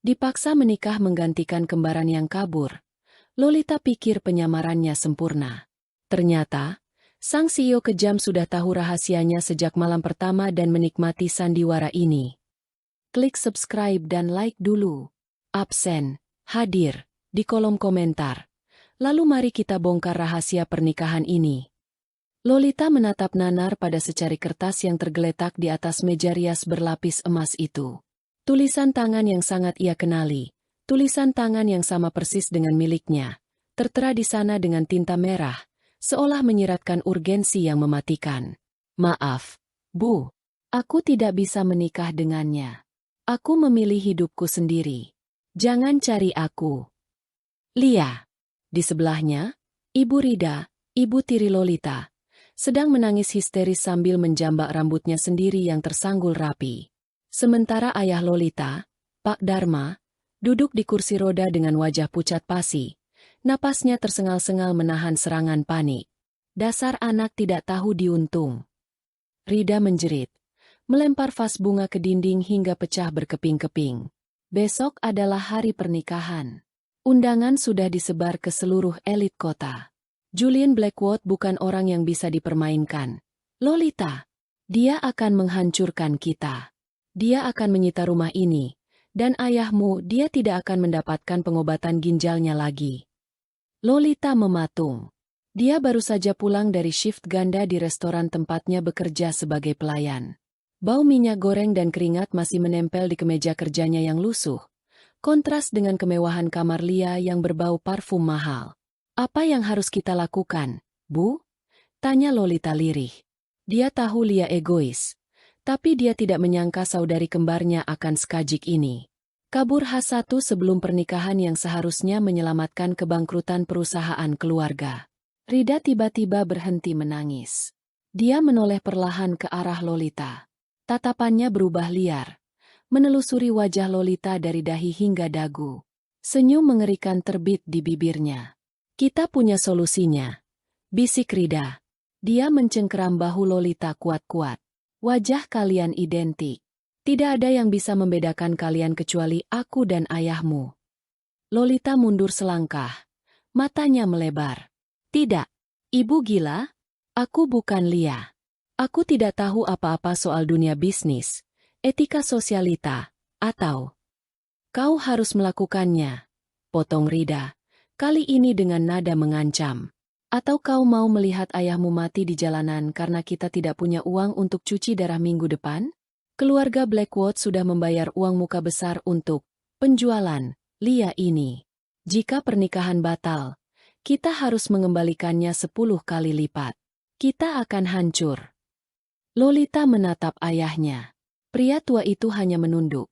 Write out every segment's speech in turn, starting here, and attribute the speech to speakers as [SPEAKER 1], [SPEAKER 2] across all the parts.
[SPEAKER 1] Dipaksa menikah menggantikan kembaran yang kabur. Lolita pikir penyamarannya sempurna. Ternyata, sang CEO kejam sudah tahu rahasianya sejak malam pertama dan menikmati sandiwara ini. Klik subscribe dan like dulu. Absen, hadir, di kolom komentar. Lalu mari kita bongkar rahasia pernikahan ini. Lolita menatap nanar pada secari kertas yang tergeletak di atas meja rias berlapis emas itu. Tulisan tangan yang sangat ia kenali. Tulisan tangan yang sama persis dengan miliknya, tertera di sana dengan tinta merah, seolah menyiratkan urgensi yang mematikan. Maaf, Bu. Aku tidak bisa menikah dengannya. Aku memilih hidupku sendiri. Jangan cari aku. Lia. Di sebelahnya, Ibu Rida, ibu tiri Lolita, sedang menangis histeris sambil menjambak rambutnya sendiri yang tersanggul rapi. Sementara ayah Lolita, Pak Dharma, duduk di kursi roda dengan wajah pucat pasi. Napasnya tersengal-sengal menahan serangan panik. Dasar anak tidak tahu diuntung. Rida menjerit, melempar vas bunga ke dinding hingga pecah berkeping-keping. Besok adalah hari pernikahan. Undangan sudah disebar ke seluruh elit kota. Julian Blackwood bukan orang yang bisa dipermainkan. Lolita, dia akan menghancurkan kita. Dia akan menyita rumah ini. Dan ayahmu, dia tidak akan mendapatkan pengobatan ginjalnya lagi. Lolita mematung. Dia baru saja pulang dari shift ganda di restoran tempatnya bekerja sebagai pelayan. Bau minyak goreng dan keringat masih menempel di kemeja kerjanya yang lusuh. Kontras dengan kemewahan kamar Lia yang berbau parfum mahal. Apa yang harus kita lakukan, Bu? Tanya Lolita lirih. Dia tahu Lia egois. Tapi dia tidak menyangka saudari kembarnya akan sekajik ini. Kabur H1 sebelum pernikahan yang seharusnya menyelamatkan kebangkrutan perusahaan keluarga. Rida tiba-tiba berhenti menangis. Dia menoleh perlahan ke arah Lolita. Tatapannya berubah liar, menelusuri wajah Lolita dari dahi hingga dagu. Senyum mengerikan terbit di bibirnya. Kita punya solusinya, bisik Rida. Dia mencengkeram bahu Lolita kuat-kuat. Wajah kalian identik. Tidak ada yang bisa membedakan kalian kecuali aku dan ayahmu. Lolita mundur selangkah. Matanya melebar. Tidak. Ibu gila? Aku bukan Lia. Aku tidak tahu apa-apa soal dunia bisnis, etika sosialita, atau... Kau harus melakukannya. Potong Rida. Kali ini dengan nada mengancam. Atau kau mau melihat ayahmu mati di jalanan karena kita tidak punya uang untuk cuci darah minggu depan? Keluarga Blackwood sudah membayar uang muka besar untuk penjualan Lia ini. Jika pernikahan batal, kita harus mengembalikannya 10 kali lipat. Kita akan hancur. Lolita menatap ayahnya. Pria tua itu hanya menunduk.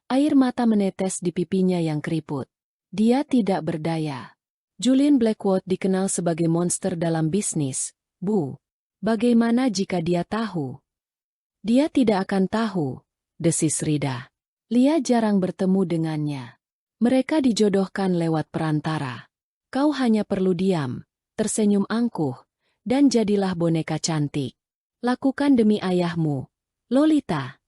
[SPEAKER 1] Air mata menetes di pipinya yang keriput. Dia tidak berdaya. Julian Blackwood dikenal sebagai monster dalam bisnis, Bu. Bagaimana jika dia tahu? Dia tidak akan tahu, desis Rida. Lia jarang bertemu dengannya. Mereka dijodohkan lewat perantara. Kau hanya perlu diam, tersenyum angkuh, dan jadilah boneka cantik. Lakukan demi ayahmu, Lolita.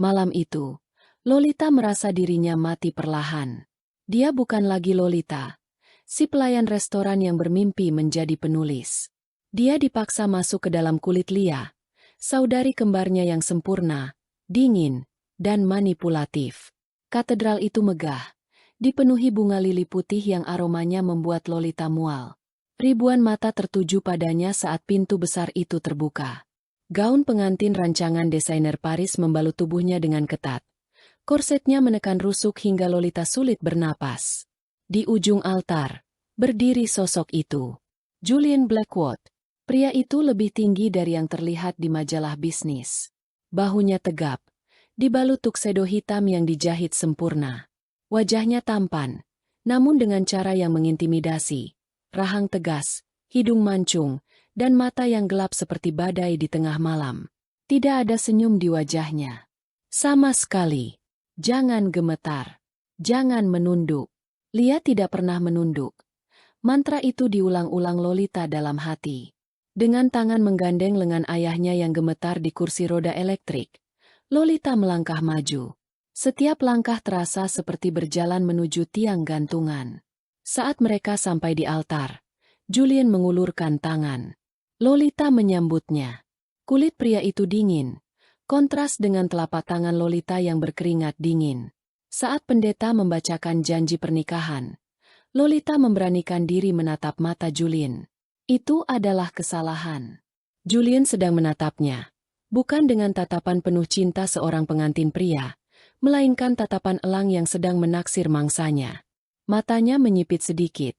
[SPEAKER 1] Malam itu, Lolita merasa dirinya mati perlahan. Dia bukan lagi Lolita. Si pelayan restoran yang bermimpi menjadi penulis. Dia dipaksa masuk ke dalam kulit Lia, saudari kembarnya yang sempurna, dingin, dan manipulatif. Katedral itu megah, dipenuhi bunga lili putih yang aromanya membuat Lolita mual. Ribuan mata tertuju padanya saat pintu besar itu terbuka. Gaun pengantin rancangan desainer Paris membalut tubuhnya dengan ketat. Korsetnya menekan rusuk hingga Lolita sulit bernapas. Di ujung altar, berdiri sosok itu. Julian Blackwood. Pria itu lebih tinggi dari yang terlihat di majalah bisnis. Bahunya tegap, dibalut tuxedo hitam yang dijahit sempurna. Wajahnya tampan, namun dengan cara yang mengintimidasi. Rahang tegas, hidung mancung, dan mata yang gelap seperti badai di tengah malam. Tidak ada senyum di wajahnya. Sama sekali. Jangan gemetar. Jangan menunduk. Lia tidak pernah menunduk. Mantra itu diulang-ulang Lolita dalam hati. Dengan tangan menggandeng lengan ayahnya yang gemetar di kursi roda elektrik, Lolita melangkah maju. Setiap langkah terasa seperti berjalan menuju tiang gantungan. Saat mereka sampai di altar, Julian mengulurkan tangan. Lolita menyambutnya. Kulit pria itu dingin, kontras dengan telapak tangan Lolita yang berkeringat dingin. Saat pendeta membacakan janji pernikahan, Lolita memberanikan diri menatap mata Julian. Itu adalah kesalahan. Julian sedang menatapnya, bukan dengan tatapan penuh cinta seorang pengantin pria, melainkan tatapan elang yang sedang menaksir mangsanya. Matanya menyipit sedikit,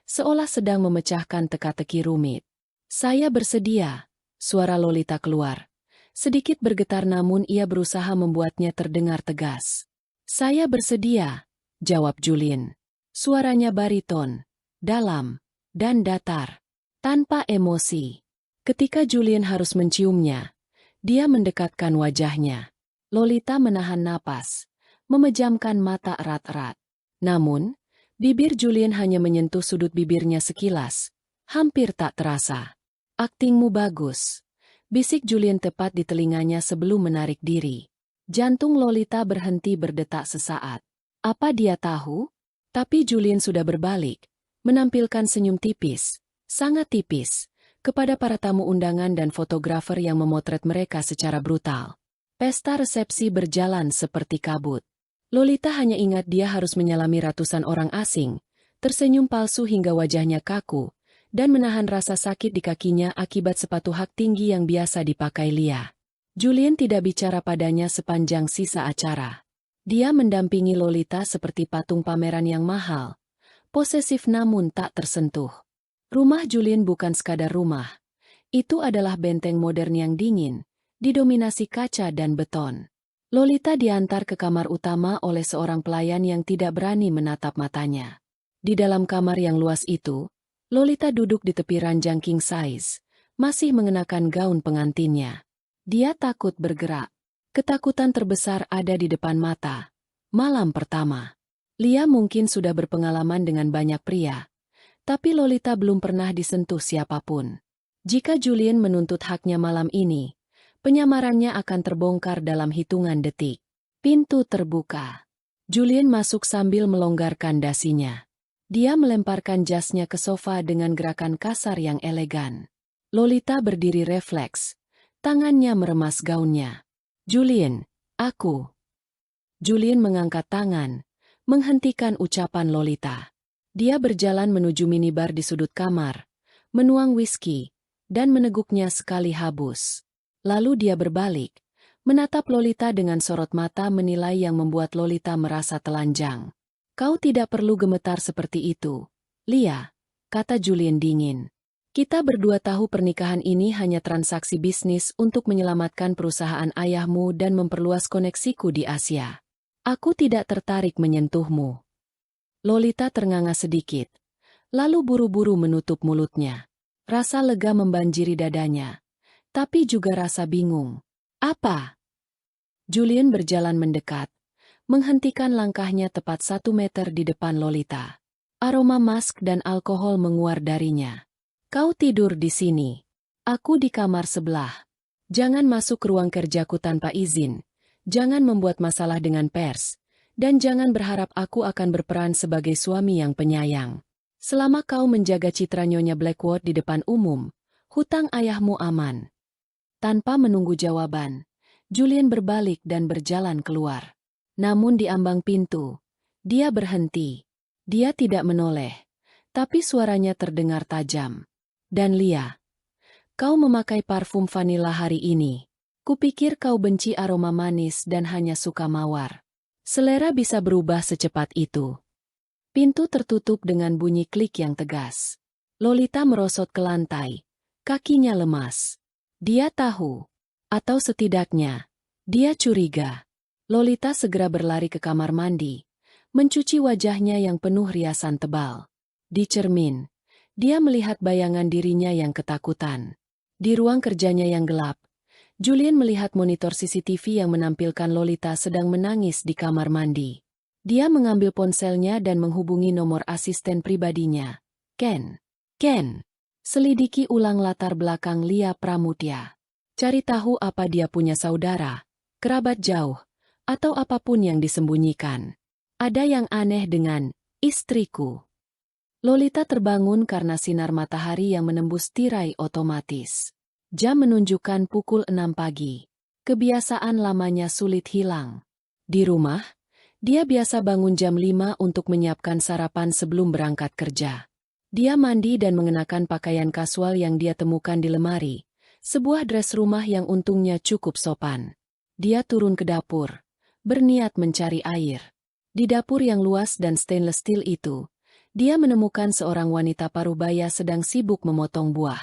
[SPEAKER 1] seolah sedang memecahkan teka-teki rumit. Saya bersedia, suara Lolita keluar. Sedikit bergetar namun ia berusaha membuatnya terdengar tegas. Saya bersedia, jawab Julian. Suaranya bariton, dalam, dan datar, tanpa emosi. Ketika Julian harus menciumnya, dia mendekatkan wajahnya. Lolita menahan napas, memejamkan mata erat-erat. Namun, bibir Julian hanya menyentuh sudut bibirnya sekilas, hampir tak terasa. Aktingmu bagus, bisik Julian tepat di telinganya sebelum menarik diri. Jantung Lolita berhenti berdetak sesaat. Apa dia tahu? Tapi Julian sudah berbalik, menampilkan senyum tipis, sangat tipis, kepada para tamu undangan dan fotografer yang memotret mereka secara brutal. Pesta resepsi berjalan seperti kabut. Lolita hanya ingat dia harus menyalami ratusan orang asing, tersenyum palsu hingga wajahnya kaku, dan menahan rasa sakit di kakinya akibat sepatu hak tinggi yang biasa dipakai Lia. Julian tidak bicara padanya sepanjang sisa acara. Dia mendampingi Lolita seperti patung pameran yang mahal, posesif namun tak tersentuh. Rumah Julian bukan sekadar rumah. Itu adalah benteng modern yang dingin, didominasi kaca dan beton. Lolita diantar ke kamar utama oleh seorang pelayan yang tidak berani menatap matanya. Di dalam kamar yang luas itu, Lolita duduk di tepi ranjang king size, masih mengenakan gaun pengantinnya. Dia takut bergerak. Ketakutan terbesar ada di depan mata. Malam pertama. Lia mungkin sudah berpengalaman dengan banyak pria, tapi Lolita belum pernah disentuh siapapun. Jika Julian menuntut haknya malam ini, penyamarannya akan terbongkar dalam hitungan detik. Pintu terbuka. Julian masuk sambil melonggarkan dasinya. Dia melemparkan jasnya ke sofa dengan gerakan kasar yang elegan. Lolita berdiri refleks, tangannya meremas gaunnya. Julian, aku. Julian mengangkat tangan, menghentikan ucapan Lolita. Dia berjalan menuju minibar di sudut kamar, menuang whisky, dan meneguknya sekali habus. Lalu dia berbalik, menatap Lolita dengan sorot mata menilai yang membuat Lolita merasa telanjang. Kau tidak perlu gemetar seperti itu, Lia, kata Julian dingin. Kita berdua tahu pernikahan ini hanya transaksi bisnis untuk menyelamatkan perusahaan ayahmu dan memperluas koneksiku di Asia. Aku tidak tertarik menyentuhmu. Lolita ternganga sedikit, lalu buru-buru menutup mulutnya. Rasa lega membanjiri dadanya, tapi juga rasa bingung. Apa? Julian berjalan mendekat, menghentikan langkahnya tepat 1 meter di depan Lolita. Aroma mask dan alkohol menguar darinya. Kau tidur di sini. Aku di kamar sebelah. Jangan masuk ke ruang kerjaku tanpa izin. Jangan membuat masalah dengan pers. Dan jangan berharap aku akan berperan sebagai suami yang penyayang. Selama kau menjaga citra Nyonya Blackwood di depan umum, hutang ayahmu aman. Tanpa menunggu jawaban, Julian berbalik dan berjalan keluar. Namun di ambang pintu, dia berhenti. Dia tidak menoleh, tapi suaranya terdengar tajam. Dan Lia, kau memakai parfum vanila hari ini. Kupikir kau benci aroma manis dan hanya suka mawar. Selera bisa berubah secepat itu. Pintu tertutup dengan bunyi klik yang tegas. Lolita merosot ke lantai. Kakinya lemas. Dia tahu. Atau setidaknya, dia curiga. Lolita segera berlari ke kamar mandi, mencuci wajahnya yang penuh riasan tebal. Di cermin, dia melihat bayangan dirinya yang ketakutan. Di ruang kerjanya yang gelap, Julian melihat monitor CCTV yang menampilkan Lolita sedang menangis di kamar mandi. Dia mengambil ponselnya dan menghubungi nomor asisten pribadinya. Ken. Selidiki ulang latar belakang Lia Pramutya. Cari tahu apa dia punya saudara, kerabat jauh, Atau apapun yang disembunyikan. Ada yang aneh dengan istriku. Lolita terbangun karena sinar matahari yang menembus tirai otomatis. Jam menunjukkan pukul 6 pagi. Kebiasaan lamanya sulit hilang. Di rumah, dia biasa bangun jam 5 untuk menyiapkan sarapan sebelum berangkat kerja. Dia mandi dan mengenakan pakaian kasual yang dia temukan di lemari, sebuah dress rumah yang untungnya cukup sopan. Dia turun ke dapur, berniat mencari air. Di dapur yang luas dan stainless steel itu, dia menemukan seorang wanita parubaya sedang sibuk memotong buah.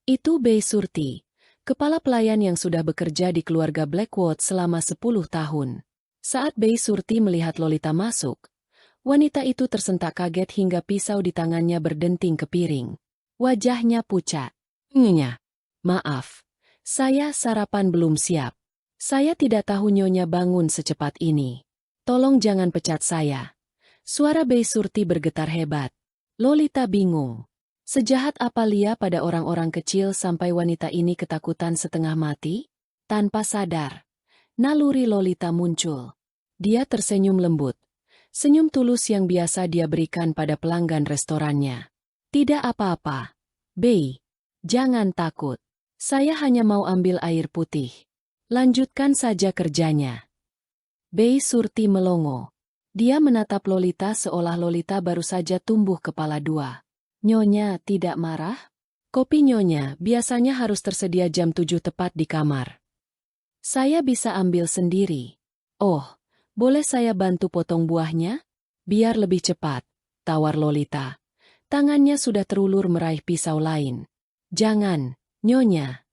[SPEAKER 1] Itu Bei Surti, kepala pelayan yang sudah bekerja di keluarga Blackwood selama 10 tahun. Saat Bei Surti melihat Lolita masuk, wanita itu tersentak kaget hingga pisau di tangannya berdenting ke piring. Wajahnya pucat. Nyonya, maaf, saya sarapan belum siap. Saya tidak tahu Nyonya bangun secepat ini. Tolong jangan pecat saya. Suara Bei Surti bergetar hebat. Lolita bingung. Sejahat apa Lia pada orang-orang kecil sampai wanita ini ketakutan setengah mati? Tanpa sadar, naluri Lolita muncul. Dia tersenyum lembut. Senyum tulus yang biasa dia berikan pada pelanggan restorannya. Tidak apa-apa. Bei, jangan takut. Saya hanya mau ambil air putih. Lanjutkan saja kerjanya. Bei Surti melongo. Dia menatap Lolita seolah Lolita baru saja tumbuh kepala dua. Nyonya tidak marah? Kopi Nyonya biasanya harus tersedia jam 7 tepat di kamar. Saya bisa ambil sendiri. Oh, boleh saya bantu potong buahnya? Biar lebih cepat, tawar Lolita. Tangannya sudah terulur meraih pisau lain. Jangan, Nyonya.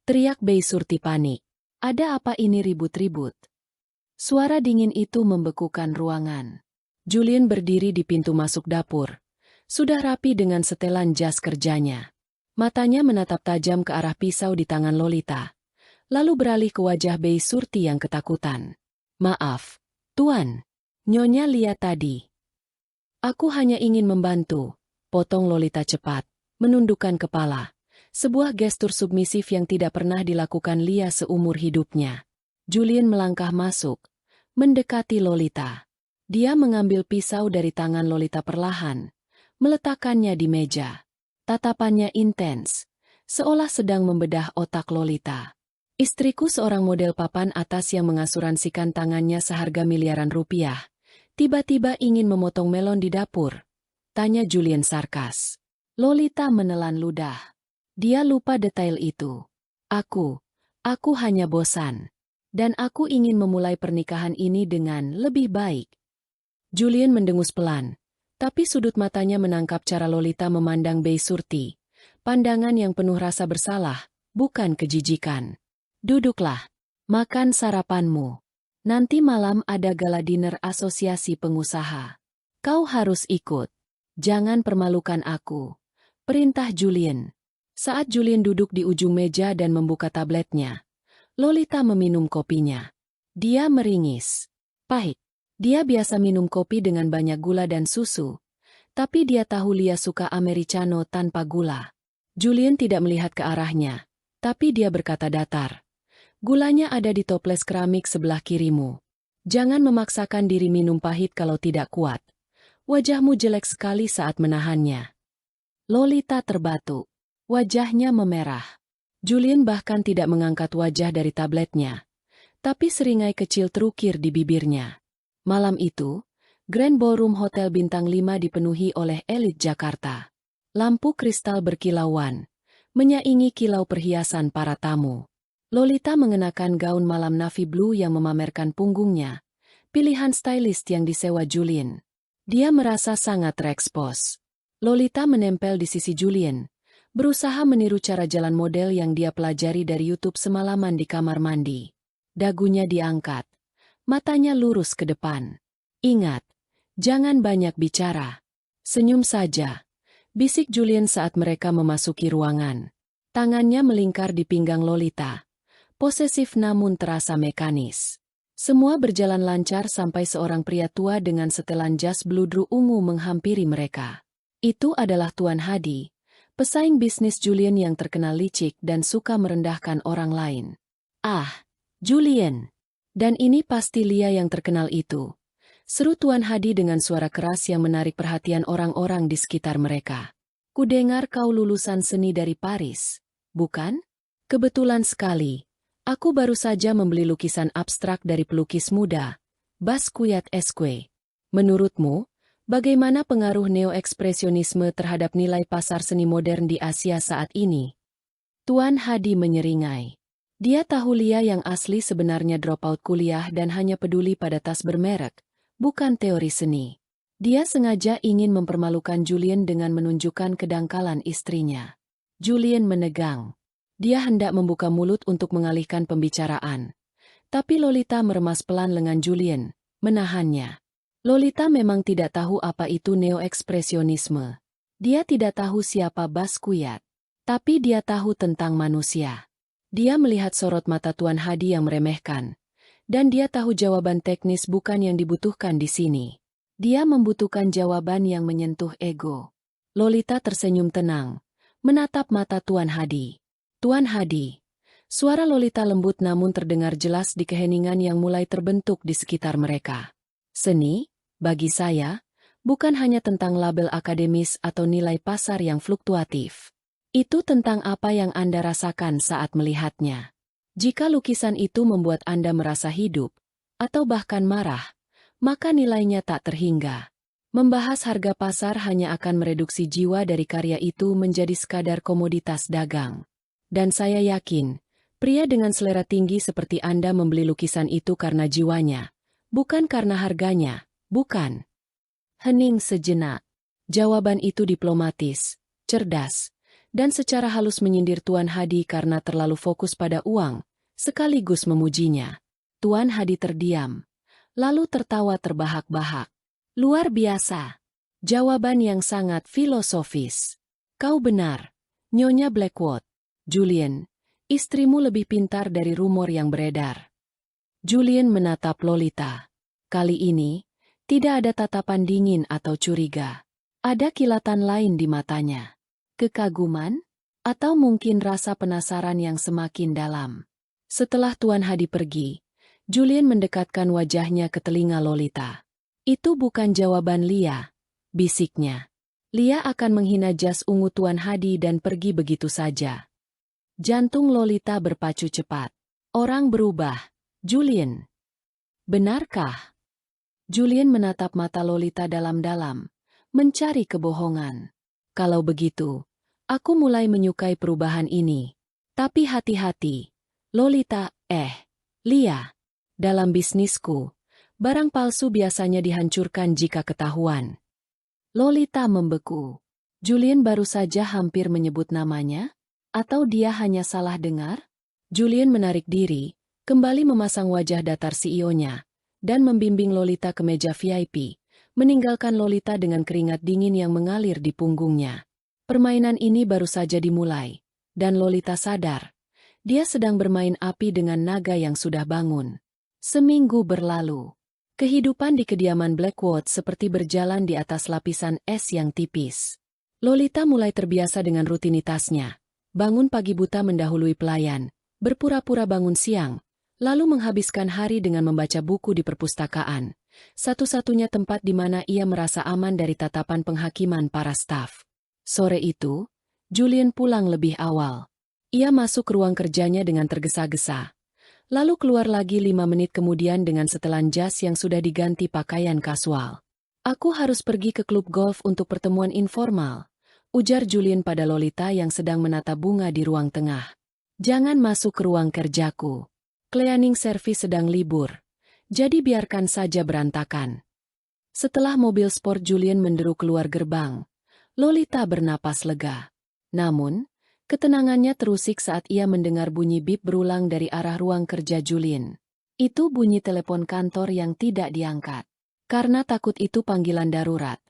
[SPEAKER 1] Teriak Bei Surti panik. Ada apa ini ribut-ribut? Suara dingin itu membekukan ruangan. Julian berdiri di pintu masuk dapur. Sudah rapi dengan setelan jas kerjanya. Matanya menatap tajam ke arah pisau di tangan Lolita. Lalu beralih ke wajah Bei Surti yang ketakutan. Maaf, Tuan. Nyonya lihat tadi. Aku hanya ingin membantu. Potong Lolita cepat, menundukkan kepala. Sebuah gestur submisif yang tidak pernah dilakukan Lia seumur hidupnya. Julian melangkah masuk. Mendekati Lolita. Dia mengambil pisau dari tangan Lolita perlahan, meletakkannya di meja. Tatapannya intens, seolah sedang membedah otak Lolita. Istriku seorang model papan atas yang mengasuransikan tangannya seharga miliaran rupiah. Tiba-tiba ingin memotong melon di dapur. Tanya Julian sarkas. Lolita menelan ludah. Dia lupa detail itu. Aku hanya bosan. Dan aku ingin memulai pernikahan ini dengan lebih baik. Julian mendengus pelan, tapi sudut matanya menangkap cara Lolita memandang Bei Surti. Pandangan yang penuh rasa bersalah, bukan kejijikan. Duduklah, makan sarapanmu. Nanti malam ada gala dinner asosiasi pengusaha. Kau harus ikut. Jangan permalukan aku. Perintah Julian. Saat Julian duduk di ujung meja dan membuka tabletnya, Lolita meminum kopinya. Dia meringis. Pahit. Dia biasa minum kopi dengan banyak gula dan susu. Tapi dia tahu Lia suka americano tanpa gula. Julian tidak melihat ke arahnya. Tapi dia berkata datar. Gulanya ada di toples keramik sebelah kirimu. Jangan memaksakan diri minum pahit kalau tidak kuat. Wajahmu jelek sekali saat menahannya. Lolita terbatuk. Wajahnya memerah. Julian bahkan tidak mengangkat wajah dari tabletnya. Tapi seringai kecil terukir di bibirnya. Malam itu, Grand Ballroom Hotel Bintang 5 dipenuhi oleh elit Jakarta. Lampu kristal berkilauan, menyaingi kilau perhiasan para tamu. Lolita mengenakan gaun malam navy blue yang memamerkan punggungnya. Pilihan stylist yang disewa Julian. Dia merasa sangat terekspos. Lolita menempel di sisi Julian. Berusaha meniru cara jalan model yang dia pelajari dari YouTube semalaman di kamar mandi. Dagunya diangkat. Matanya lurus ke depan. Ingat, jangan banyak bicara. Senyum saja. Bisik Julian saat mereka memasuki ruangan. Tangannya melingkar di pinggang Lolita. Posesif namun terasa mekanis. Semua berjalan lancar sampai seorang pria tua dengan setelan jas bludru ungu menghampiri mereka. Itu adalah Tuan Hadi. Pesaing bisnis Julian yang terkenal licik dan suka merendahkan orang lain. Ah, Julian. Dan ini pasti Lia yang terkenal itu. Seru Tuan Hadi dengan suara keras yang menarik perhatian orang-orang di sekitar mereka. Kudengar kau lulusan seni dari Paris, bukan? Kebetulan sekali. Aku baru saja membeli lukisan abstrak dari pelukis muda, Basquiat Esque. Menurutmu, bagaimana pengaruh neo-ekspresionisme terhadap nilai pasar seni modern di Asia saat ini? Tuan Hadi menyeringai. Dia tahu Lia yang asli sebenarnya dropout kuliah dan hanya peduli pada tas bermerek, bukan teori seni. Dia sengaja ingin mempermalukan Julien dengan menunjukkan kedangkalan istrinya. Julien menegang. Dia hendak membuka mulut untuk mengalihkan pembicaraan. Tapi Lolita meremas pelan lengan Julien, menahannya. Lolita memang tidak tahu apa itu neo-ekspresionisme. Dia tidak tahu siapa Basquiat. Tapi dia tahu tentang manusia. Dia melihat sorot mata Tuan Hadi yang meremehkan. Dan dia tahu jawaban teknis bukan yang dibutuhkan di sini. Dia membutuhkan jawaban yang menyentuh ego. Lolita tersenyum tenang, menatap mata Tuan Hadi. Tuan Hadi. Suara Lolita lembut namun terdengar jelas di keheningan yang mulai terbentuk di sekitar mereka. Seni, bagi saya, bukan hanya tentang label akademis atau nilai pasar yang fluktuatif. Itu tentang apa yang Anda rasakan saat melihatnya. Jika lukisan itu membuat Anda merasa hidup, atau bahkan marah, maka nilainya tak terhingga. Membahas harga pasar hanya akan mereduksi jiwa dari karya itu menjadi sekadar komoditas dagang. Dan saya yakin, pria dengan selera tinggi seperti Anda membeli lukisan itu karena jiwanya, bukan karena harganya, bukan. Hening sejenak. Jawaban itu diplomatis, cerdas, dan secara halus menyindir Tuan Hadi karena terlalu fokus pada uang, sekaligus memujinya. Tuan Hadi terdiam, lalu tertawa terbahak-bahak. Luar biasa. Jawaban yang sangat filosofis. Kau benar, Nyonya Blackwood. Julien, istrimu lebih pintar dari rumor yang beredar. Julien menatap Lolita. Kali ini, tidak ada tatapan dingin atau curiga. Ada kilatan lain di matanya. Kekaguman? Atau mungkin rasa penasaran yang semakin dalam. Setelah Tuan Hadi pergi, Julien mendekatkan wajahnya ke telinga Lolita. Itu bukan jawaban Lia, bisiknya. Lia akan menghina jas ungu Tuan Hadi dan pergi begitu saja. Jantung Lolita berpacu cepat. Orang berubah. Julien. Benarkah? Julien menatap mata Lolita dalam-dalam, mencari kebohongan. Kalau begitu, aku mulai menyukai perubahan ini. Tapi hati-hati, Lolita, Lia. Dalam bisnisku, barang palsu biasanya dihancurkan jika ketahuan. Lolita membeku. Julien baru saja hampir menyebut namanya? Atau dia hanya salah dengar? Julien menarik diri, kembali memasang wajah datar CEO-nya, dan membimbing Lolita ke meja VIP, meninggalkan Lolita dengan keringat dingin yang mengalir di punggungnya. Permainan ini baru saja dimulai, dan Lolita sadar. Dia sedang bermain api dengan naga yang sudah bangun. Seminggu berlalu. Kehidupan di kediaman Blackwood seperti berjalan di atas lapisan es yang tipis. Lolita mulai terbiasa dengan rutinitasnya. Bangun pagi buta mendahului pelayan, berpura-pura bangun siang, lalu menghabiskan hari dengan membaca buku di perpustakaan. Satu-satunya tempat di mana ia merasa aman dari tatapan penghakiman para staf. Sore itu, Julien pulang lebih awal. Ia masuk ke ruang kerjanya dengan tergesa-gesa. Lalu keluar lagi 5 menit kemudian dengan setelan jas yang sudah diganti pakaian kasual. Aku harus pergi ke klub golf untuk pertemuan informal, ujar Julien pada Lolita yang sedang menata bunga di ruang tengah. Jangan masuk ke ruang kerjaku. Cleaning service sedang libur, jadi biarkan saja berantakan. Setelah mobil sport Julien menderu keluar gerbang, Lolita bernapas lega. Namun, ketenangannya terusik saat ia mendengar bunyi bip berulang dari arah ruang kerja Julien. Itu bunyi telepon kantor yang tidak diangkat. Karena takut itu panggilan darurat,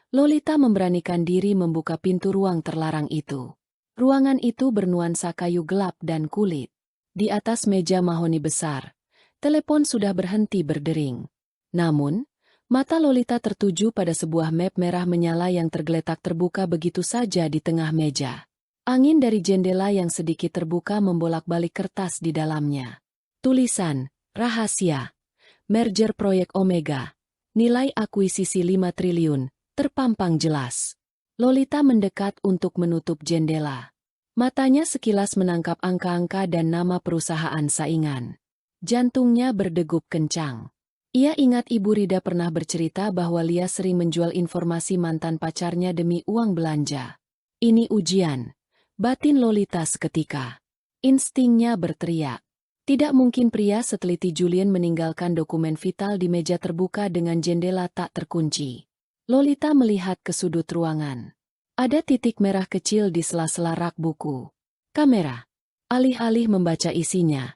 [SPEAKER 1] Lolita memberanikan diri membuka pintu ruang terlarang itu. Ruangan itu bernuansa kayu gelap dan kulit. Di atas meja mahoni besar, telepon sudah berhenti berdering. Namun, mata Lolita tertuju pada sebuah map merah menyala yang tergeletak terbuka begitu saja di tengah meja. Angin dari jendela yang sedikit terbuka membolak-balik kertas di dalamnya. Tulisan, Rahasia. Merger proyek Omega. Nilai akuisisi 5 triliun, terpampang jelas. Lolita mendekat untuk menutup jendela. Matanya sekilas menangkap angka-angka dan nama perusahaan saingan. Jantungnya berdegup kencang. Ia ingat Ibu Rida pernah bercerita bahwa Lia sering menjual informasi mantan pacarnya demi uang belanja. Ini ujian. Batin Lolita seketika. Instingnya berteriak. Tidak mungkin pria seteliti Julian meninggalkan dokumen vital di meja terbuka dengan jendela tak terkunci. Lolita melihat ke sudut ruangan. Ada titik merah kecil di sela-sela rak buku. Kamera. Alih-alih membaca isinya,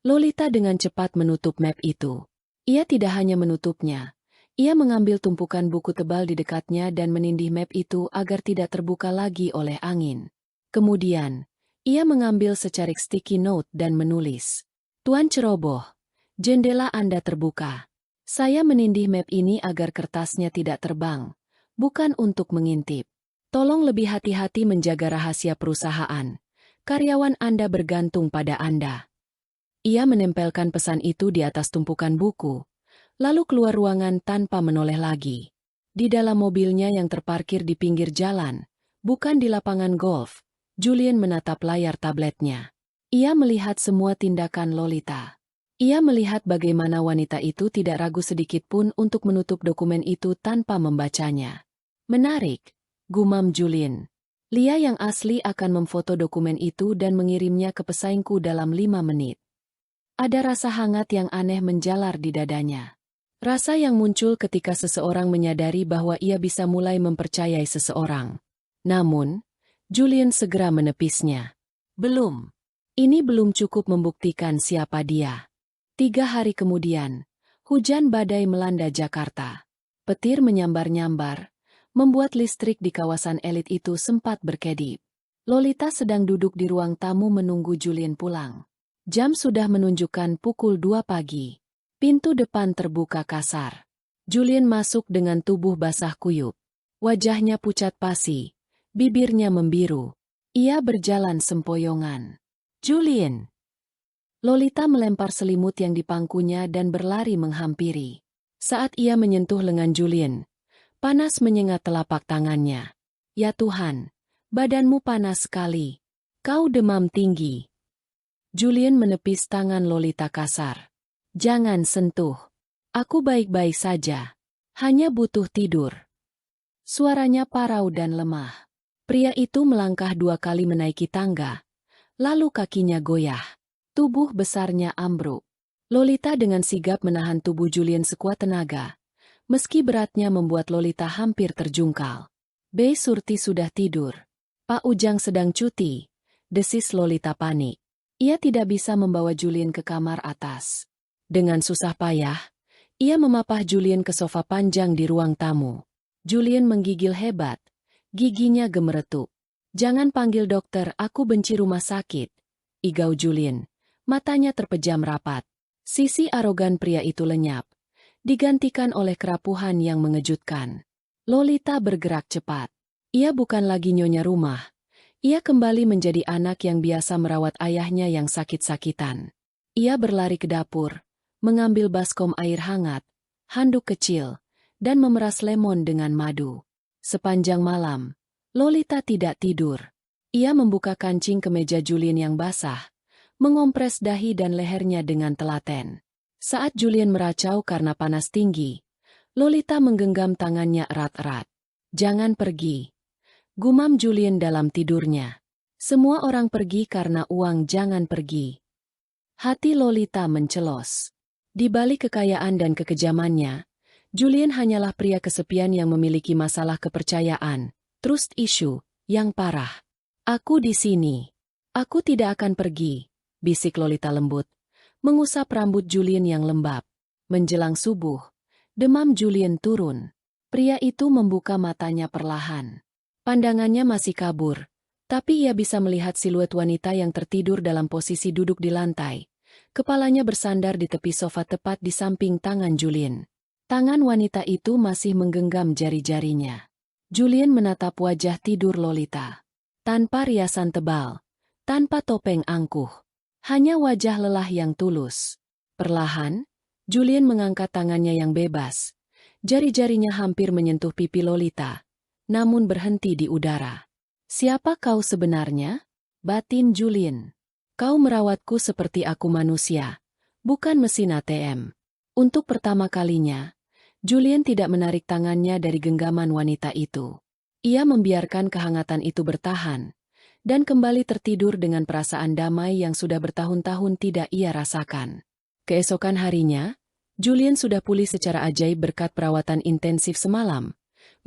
[SPEAKER 1] Lolita dengan cepat menutup map itu. Ia tidak hanya menutupnya. Ia mengambil tumpukan buku tebal di dekatnya dan menindih map itu agar tidak terbuka lagi oleh angin. Kemudian, ia mengambil secarik sticky note dan menulis. Tuan Ceroboh, jendela Anda terbuka. Saya menindih map ini agar kertasnya tidak terbang, bukan untuk mengintip. Tolong lebih hati-hati menjaga rahasia perusahaan. Karyawan Anda bergantung pada Anda. Ia menempelkan pesan itu di atas tumpukan buku, lalu keluar ruangan tanpa menoleh lagi. Di dalam mobilnya yang terparkir di pinggir jalan, bukan di lapangan golf, Julian menatap layar tabletnya. Ia melihat semua tindakan Lolita. Ia melihat bagaimana wanita itu tidak ragu sedikit pun untuk menutup dokumen itu tanpa membacanya. Menarik, gumam Julian. Lia yang asli akan memfoto dokumen itu dan mengirimnya ke pesaingku dalam 5 menit. Ada rasa hangat yang aneh menjalar di dadanya. Rasa yang muncul ketika seseorang menyadari bahwa ia bisa mulai mempercayai seseorang. Namun, Julian segera menepisnya. Belum. Ini belum cukup membuktikan siapa dia. 3 hari kemudian, hujan badai melanda Jakarta. Petir menyambar-nyambar, membuat listrik di kawasan elit itu sempat berkedip. Lolita sedang duduk di ruang tamu menunggu Julian pulang. Jam sudah menunjukkan pukul 2 pagi. Pintu depan terbuka kasar. Julian masuk dengan tubuh basah kuyup. Wajahnya pucat pasi, bibirnya membiru. Ia berjalan sempoyongan. Julian. Lolita melempar selimut yang di pangkunya dan berlari menghampiri. Saat ia menyentuh lengan Julian, panas menyengat telapak tangannya. Ya Tuhan, badanmu panas sekali. Kau demam tinggi. Julian menepis tangan Lolita kasar. Jangan sentuh. Aku baik-baik saja. Hanya butuh tidur. Suaranya parau dan lemah. Pria itu melangkah 2 kali menaiki tangga. Lalu kakinya goyah. Tubuh besarnya ambruk. Lolita dengan sigap menahan tubuh Julian sekuat tenaga. Meski beratnya membuat Lolita hampir terjungkal. B. Surti sudah tidur. Pak Ujang sedang cuti. Desis Lolita panik. Ia tidak bisa membawa Julian ke kamar atas. Dengan susah payah, ia memapah Julian ke sofa panjang di ruang tamu. Julian menggigil hebat. Giginya gemeretuk. Jangan panggil dokter, aku benci rumah sakit. Igau Julian. Matanya terpejam rapat. Sisi arogan pria itu lenyap. Digantikan oleh kerapuhan yang mengejutkan. Lolita bergerak cepat. Ia bukan lagi nyonya rumah. Ia kembali menjadi anak yang biasa merawat ayahnya yang sakit-sakitan. Ia berlari ke dapur, mengambil baskom air hangat, handuk kecil, dan memeras lemon dengan madu. Sepanjang malam, Lolita tidak tidur. Ia membuka kancing kemeja Julian yang basah, mengompres dahi dan lehernya dengan telaten. Saat Julian meracau karena panas tinggi, Lolita menggenggam tangannya erat-erat. Jangan pergi. Gumam Julian dalam tidurnya. Semua orang pergi karena uang, jangan pergi. Hati Lolita mencelos. Di balik kekayaan dan kekejamannya, Julian hanyalah pria kesepian yang memiliki masalah kepercayaan, trust issue, yang parah. Aku di sini. Aku tidak akan pergi, bisik Lolita lembut, mengusap rambut Julian yang lembab. Menjelang subuh, demam Julian turun. Pria itu membuka matanya perlahan. Pandangannya masih kabur, tapi ia bisa melihat siluet wanita yang tertidur dalam posisi duduk di lantai. Kepalanya bersandar di tepi sofa tepat di samping tangan Julian. Tangan wanita itu masih menggenggam jari-jarinya. Julian menatap wajah tidur Lolita. Tanpa riasan tebal, tanpa topeng angkuh. Hanya wajah lelah yang tulus. Perlahan, Julian mengangkat tangannya yang bebas. Jari-jarinya hampir menyentuh pipi Lolita, namun berhenti di udara. Siapa kau sebenarnya? Batin Julian. Kau merawatku seperti aku manusia, bukan mesin ATM. Untuk pertama kalinya, Julian tidak menarik tangannya dari genggaman wanita itu. Ia membiarkan kehangatan itu bertahan, dan kembali tertidur dengan perasaan damai yang sudah bertahun-tahun tidak ia rasakan. Keesokan harinya, Julian sudah pulih secara ajaib berkat perawatan intensif semalam,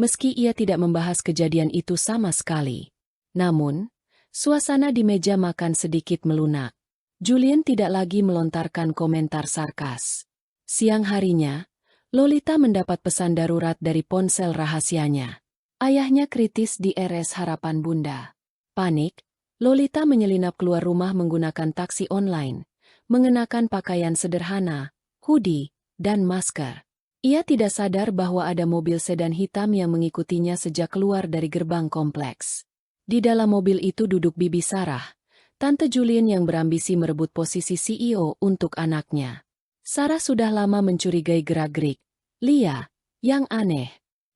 [SPEAKER 1] meski ia tidak membahas kejadian itu sama sekali. Namun, suasana di meja makan sedikit melunak. Julian tidak lagi melontarkan komentar sarkas. Siang harinya, Lolita mendapat pesan darurat dari ponsel rahasianya. Ayahnya kritis di RS Harapan Bunda. Panik, Lolita menyelinap keluar rumah menggunakan taksi online, mengenakan pakaian sederhana, hoodie, dan masker. Ia tidak sadar bahwa ada mobil sedan hitam yang mengikutinya sejak keluar dari gerbang kompleks. Di dalam mobil itu duduk Bibi Sarah, Tante Julian yang berambisi merebut posisi CEO untuk anaknya. Sarah sudah lama mencurigai gerak-gerik Lia yang aneh.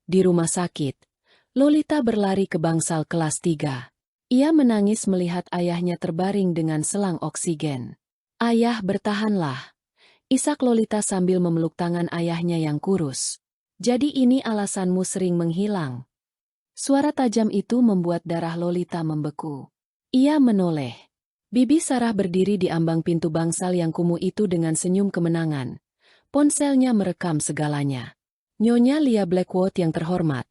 [SPEAKER 1] Di rumah sakit, Lolita berlari ke bangsal kelas 3. Ia menangis melihat ayahnya terbaring dengan selang oksigen. Ayah, bertahanlah. Isak Lolita sambil memeluk tangan ayahnya yang kurus. Jadi ini alasanmu sering menghilang. Suara tajam itu membuat darah Lolita membeku. Ia menoleh. Bibi Sarah berdiri di ambang pintu bangsal yang kumuh itu dengan senyum kemenangan. Ponselnya merekam segalanya. Nyonya Lia Blackwood yang terhormat,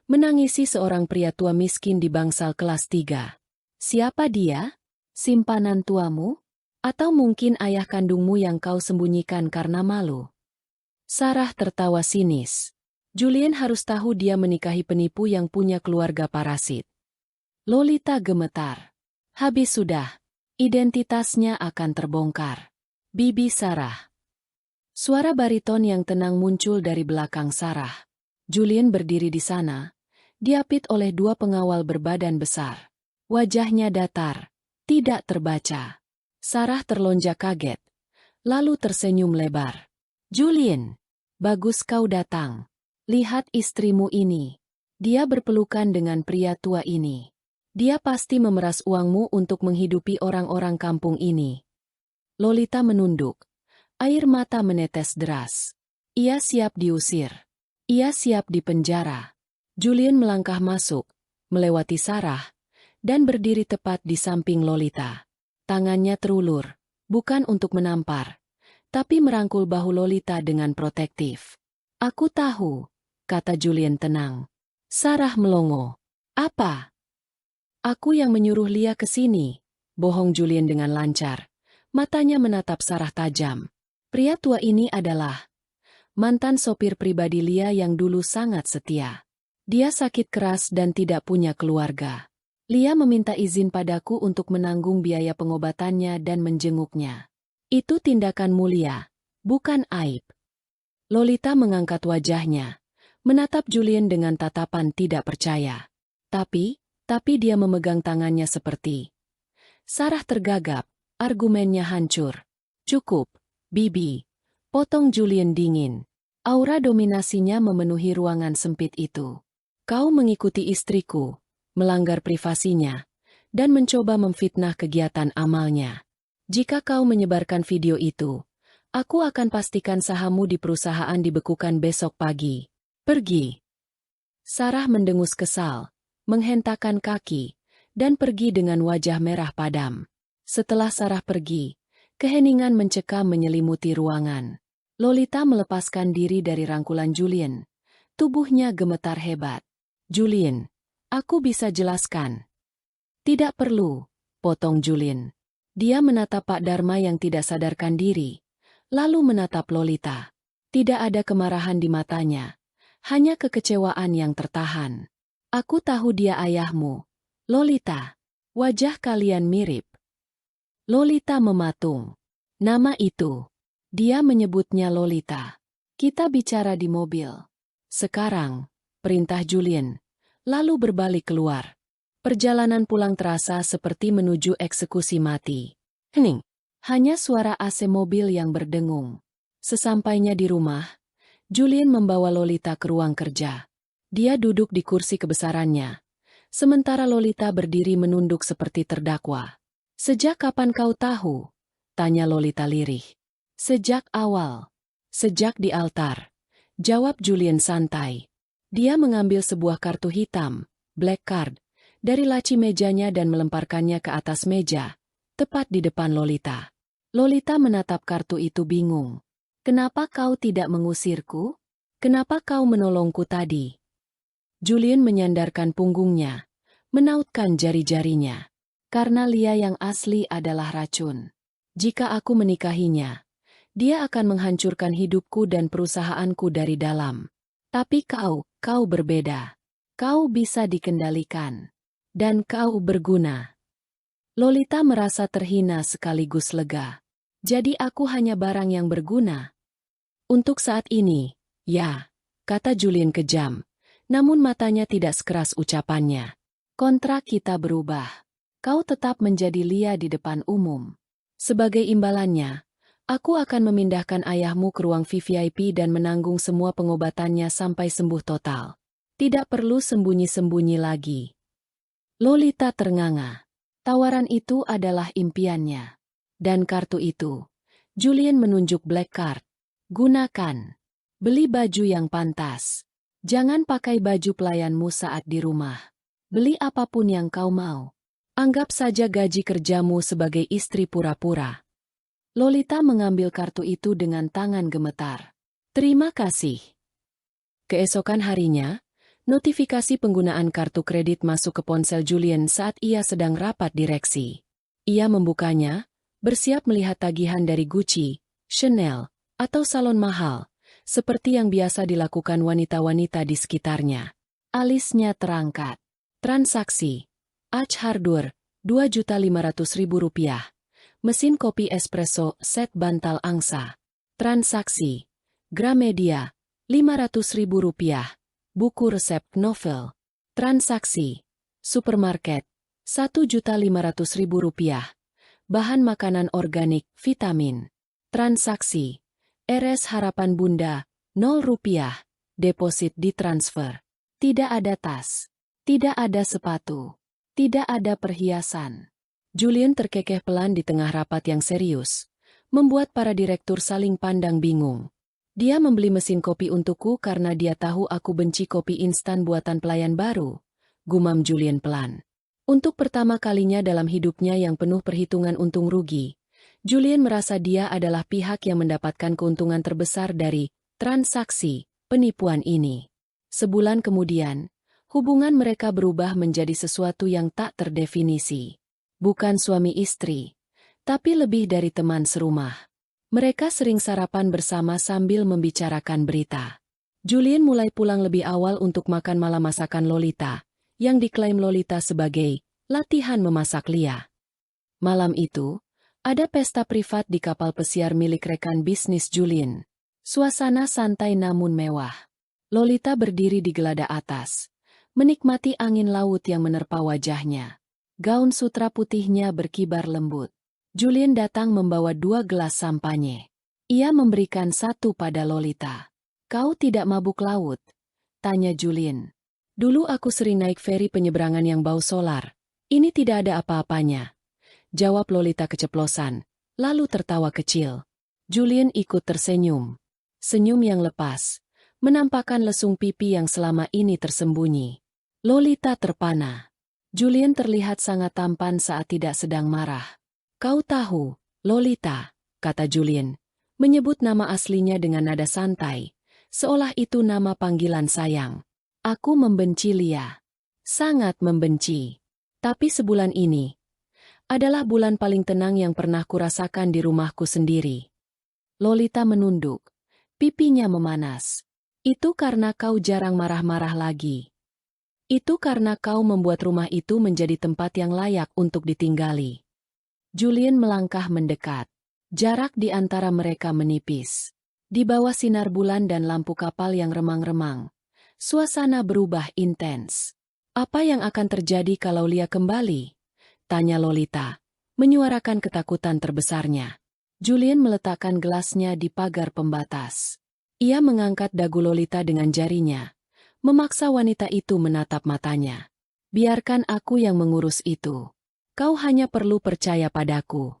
[SPEAKER 1] menangisi seorang pria tua miskin di bangsal kelas 3. Siapa dia? Simpanan tuamu? Atau mungkin ayah kandungmu yang kau sembunyikan karena malu? Sarah tertawa sinis. Julian harus tahu dia menikahi penipu yang punya keluarga parasit. Lolita gemetar. Habis sudah. Identitasnya akan terbongkar. Bibi Sarah. Suara bariton yang tenang muncul dari belakang Sarah. Julian berdiri di sana, diapit oleh dua pengawal berbadan besar. Wajahnya datar, tidak terbaca. Sarah terlonjak kaget, lalu tersenyum lebar. Julian, bagus kau datang. Lihat istrimu ini. Dia berpelukan dengan pria tua ini. Dia pasti memeras uangmu untuk menghidupi orang-orang kampung ini. Lolita menunduk. Air mata menetes deras. Ia siap diusir. Ia siap dipenjara. Julian melangkah masuk, melewati Sarah, dan berdiri tepat di samping Lolita. Tangannya terulur, bukan untuk menampar, tapi merangkul bahu Lolita dengan protektif. Aku tahu, kata Julian tenang. Sarah melongo. Apa? Aku yang menyuruh Lia ke sini, bohong Julian dengan lancar. Matanya menatap Sarah tajam. Pria tua ini adalah mantan sopir pribadi Lia yang dulu sangat setia. Dia sakit keras dan tidak punya keluarga. Lia meminta izin padaku untuk menanggung biaya pengobatannya dan menjenguknya. Itu tindakan mulia, bukan aib. Lolita mengangkat wajahnya, menatap Julian dengan tatapan tidak percaya. Tapi dia memegang tangannya seperti. Sarah tergagap, argumennya hancur. Cukup, Bibi. Potong Julian dingin. Aura dominasinya memenuhi ruangan sempit itu. Kau mengikuti istriku, melanggar privasinya, dan mencoba memfitnah kegiatan amalnya. Jika kau menyebarkan video itu, aku akan pastikan sahammu di perusahaan dibekukan besok pagi. Pergi. Sarah mendengus kesal, menghentakkan kaki, dan pergi dengan wajah merah padam. Setelah Sarah pergi, keheningan mencekam menyelimuti ruangan. Lolita melepaskan diri dari rangkulan Julian. Tubuhnya gemetar hebat. Julian, aku bisa jelaskan. Tidak perlu, potong Julian. Dia menatap Pak Dharma yang tidak sadarkan diri, lalu menatap Lolita. Tidak ada kemarahan di matanya, hanya kekecewaan yang tertahan. Aku tahu dia ayahmu, Lolita. Wajah kalian mirip. Lolita mematung. Nama itu. Dia menyebutnya Lolita. Kita bicara di mobil. Sekarang, perintah Julian. Lalu berbalik keluar. Perjalanan pulang terasa seperti menuju eksekusi mati. Hening. Hanya suara AC mobil yang berdengung. Sesampainya di rumah, Julian membawa Lolita ke ruang kerja. Dia duduk di kursi kebesarannya, sementara Lolita berdiri menunduk seperti terdakwa. "Sejak kapan kau tahu?" tanya Lolita lirih. "Sejak awal. Sejak di altar," jawab Julian santai. Dia mengambil sebuah kartu hitam, black card, dari laci mejanya dan melemparkannya ke atas meja, tepat di depan Lolita. Lolita menatap kartu itu bingung. "Kenapa kau tidak mengusirku? Kenapa kau menolongku tadi?" Julian menyandarkan punggungnya, menautkan jari-jarinya. "Karena Lia yang asli adalah racun. Jika aku menikahinya, dia akan menghancurkan hidupku dan perusahaanku dari dalam. Tapi kau berbeda. Kau bisa dikendalikan. Dan kau berguna." Lolita merasa terhina sekaligus lega. "Jadi aku hanya barang yang berguna?" "Untuk saat ini, ya," kata Julian kejam, namun matanya tidak sekeras ucapannya. "Kontrak kita berubah. Kau tetap menjadi Lia di depan umum. Sebagai imbalannya, aku akan memindahkan ayahmu ke ruang VVIP dan menanggung semua pengobatannya sampai sembuh total. Tidak perlu sembunyi-sembunyi lagi." Lolita ternganga. Tawaran itu adalah impiannya. Dan kartu itu, Julian menunjuk black card. "Gunakan. Beli baju yang pantas. Jangan pakai baju pelayanmu saat di rumah. Beli apapun yang kau mau. Anggap saja gaji kerjamu sebagai istri pura-pura." Lolita mengambil kartu itu dengan tangan gemetar. "Terima kasih." Keesokan harinya, notifikasi penggunaan kartu kredit masuk ke ponsel Julian saat ia sedang rapat direksi. Ia membukanya, bersiap melihat tagihan dari Gucci, Chanel, atau salon mahal, seperti yang biasa dilakukan wanita-wanita di sekitarnya. Alisnya terangkat. Transaksi. Ach Hardware, Rp2.500.000. Mesin kopi espresso set bantal angsa. Transaksi. Gramedia, Rp500.000. Buku resep novel. Transaksi. Supermarket, Rp1.500.000. Bahan makanan organik, vitamin. Transaksi. RS Harapan Bunda, Rp0. Deposit ditransfer. Tidak ada tas. Tidak ada sepatu. Tidak ada perhiasan. Julian terkekeh pelan di tengah rapat yang serius, membuat para direktur saling pandang bingung. "Dia membeli mesin kopi untukku karena dia tahu aku benci kopi instan buatan pelayan baru," gumam Julian pelan. Untuk pertama kalinya dalam hidupnya yang penuh perhitungan untung rugi, Julian merasa dia adalah pihak yang mendapatkan keuntungan terbesar dari transaksi penipuan ini. Sebulan kemudian, hubungan mereka berubah menjadi sesuatu yang tak terdefinisi. Bukan suami istri, tapi lebih dari teman serumah. Mereka sering sarapan bersama sambil membicarakan berita. Julian mulai pulang lebih awal untuk makan malam masakan Lolita, yang diklaim Lolita sebagai latihan memasak Lia. Malam itu, ada pesta privat di kapal pesiar milik rekan bisnis Julian. Suasana santai namun mewah. Lolita berdiri di gelada atas, menikmati angin laut yang menerpa wajahnya. Gaun sutra putihnya berkibar lembut. Julian datang membawa 2 gelas sampanye. Ia memberikan satu pada Lolita. "Kau tidak mabuk laut?" tanya Julian. "Dulu aku sering naik feri penyeberangan yang bau solar. Ini tidak ada apa-apanya," jawab Lolita keceplosan, lalu tertawa kecil. Julian ikut tersenyum. Senyum yang lepas, menampakkan lesung pipi yang selama ini tersembunyi. Lolita terpana. Julian terlihat sangat tampan saat tidak sedang marah. "Kau tahu, Lolita," kata Julian, menyebut nama aslinya dengan nada santai, seolah itu nama panggilan sayang. "Aku membenci Lia. Sangat membenci. Tapi sebulan ini adalah bulan paling tenang yang pernah kurasakan di rumahku sendiri." Lolita menunduk. Pipinya memanas. "Itu karena kau jarang marah-marah lagi. Itu karena kau membuat rumah itu menjadi tempat yang layak untuk ditinggali." Julian melangkah mendekat. Jarak di antara mereka menipis. Di bawah sinar bulan dan lampu kapal yang remang-remang, suasana berubah intens. "Apa yang akan terjadi kalau Lia kembali?" tanya Lolita, menyuarakan ketakutan terbesarnya. Julian meletakkan gelasnya di pagar pembatas. Ia mengangkat dagu Lolita dengan jarinya, memaksa wanita itu menatap matanya. Biarkan aku yang mengurus itu. Kau hanya perlu percaya padaku.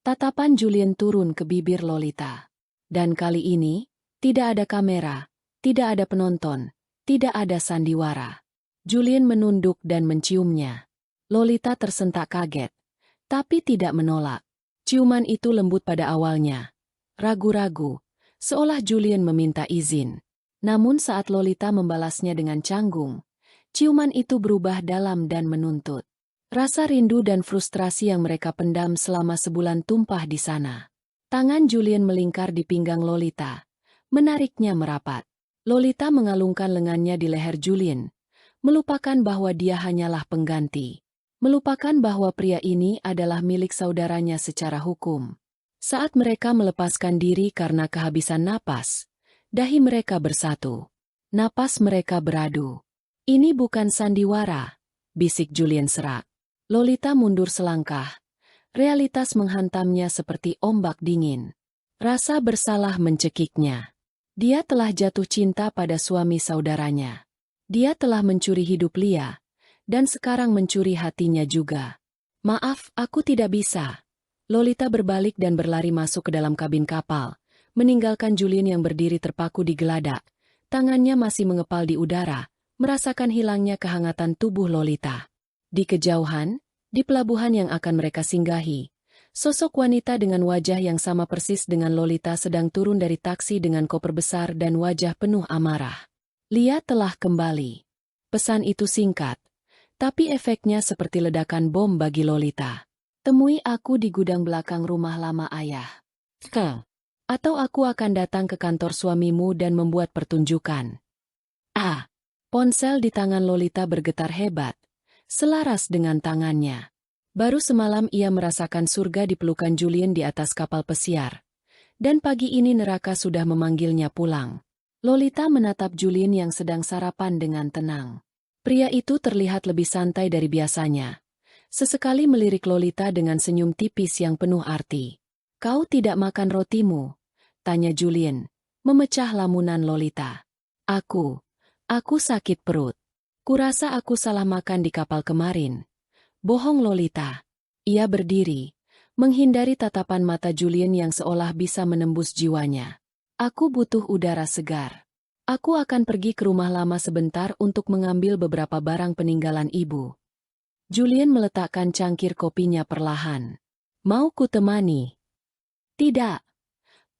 [SPEAKER 1] Tatapan Julian turun ke bibir Lolita. Dan kali ini, tidak ada kamera, tidak ada penonton, tidak ada sandiwara. Julian menunduk dan menciumnya. Lolita tersentak kaget, tapi tidak menolak. Ciuman itu lembut pada awalnya. Ragu-ragu, seolah Julian meminta izin. Namun saat Lolita membalasnya dengan canggung, ciuman itu berubah dalam dan menuntut. Rasa rindu dan frustrasi yang mereka pendam selama sebulan tumpah di sana. Tangan Julian melingkar di pinggang Lolita, menariknya merapat. Lolita mengalungkan lengannya di leher Julian, melupakan bahwa dia hanyalah pengganti. Melupakan bahwa pria ini adalah milik saudaranya secara hukum. Saat mereka melepaskan diri karena kehabisan napas, dahi mereka bersatu. Napas mereka beradu. Ini bukan sandiwara, bisik Julian serak. Lolita mundur selangkah. Realitas menghantamnya seperti ombak dingin. Rasa bersalah mencekiknya. Dia telah jatuh cinta pada suami saudaranya. Dia telah mencuri hidup Lia, dan sekarang mencuri hatinya juga. Maaf, aku tidak bisa. Lolita berbalik dan berlari masuk ke dalam kabin kapal, meninggalkan Julian yang berdiri terpaku di geladak. Tangannya masih mengepal di udara, merasakan hilangnya kehangatan tubuh Lolita. Di kejauhan, di pelabuhan yang akan mereka singgahi, sosok wanita dengan wajah yang sama persis dengan Lolita sedang turun dari taksi dengan koper besar dan wajah penuh amarah. Lia telah kembali. Pesan itu singkat, tapi efeknya seperti ledakan bom bagi Lolita. Temui aku di gudang belakang rumah lama ayah. Atau aku akan datang ke kantor suamimu dan membuat pertunjukan. Ponsel di tangan Lolita bergetar hebat, selaras dengan tangannya. Baru semalam ia merasakan surga di pelukan Julian di atas kapal pesiar. Dan pagi ini neraka sudah memanggilnya pulang. Lolita menatap Julian yang sedang sarapan dengan tenang. Pria itu terlihat lebih santai dari biasanya. Sesekali melirik Lolita dengan senyum tipis yang penuh arti. Kau tidak makan rotimu? Tanya Julian, memecah lamunan Lolita. Aku sakit perut. Kurasa aku salah makan di kapal kemarin. Bohong Lolita. Ia berdiri, menghindari tatapan mata Julian yang seolah bisa menembus jiwanya. Aku butuh udara segar. Aku akan pergi ke rumah lama sebentar untuk mengambil beberapa barang peninggalan ibu. Julian meletakkan cangkir kopinya perlahan. Mau ku temani? Tidak.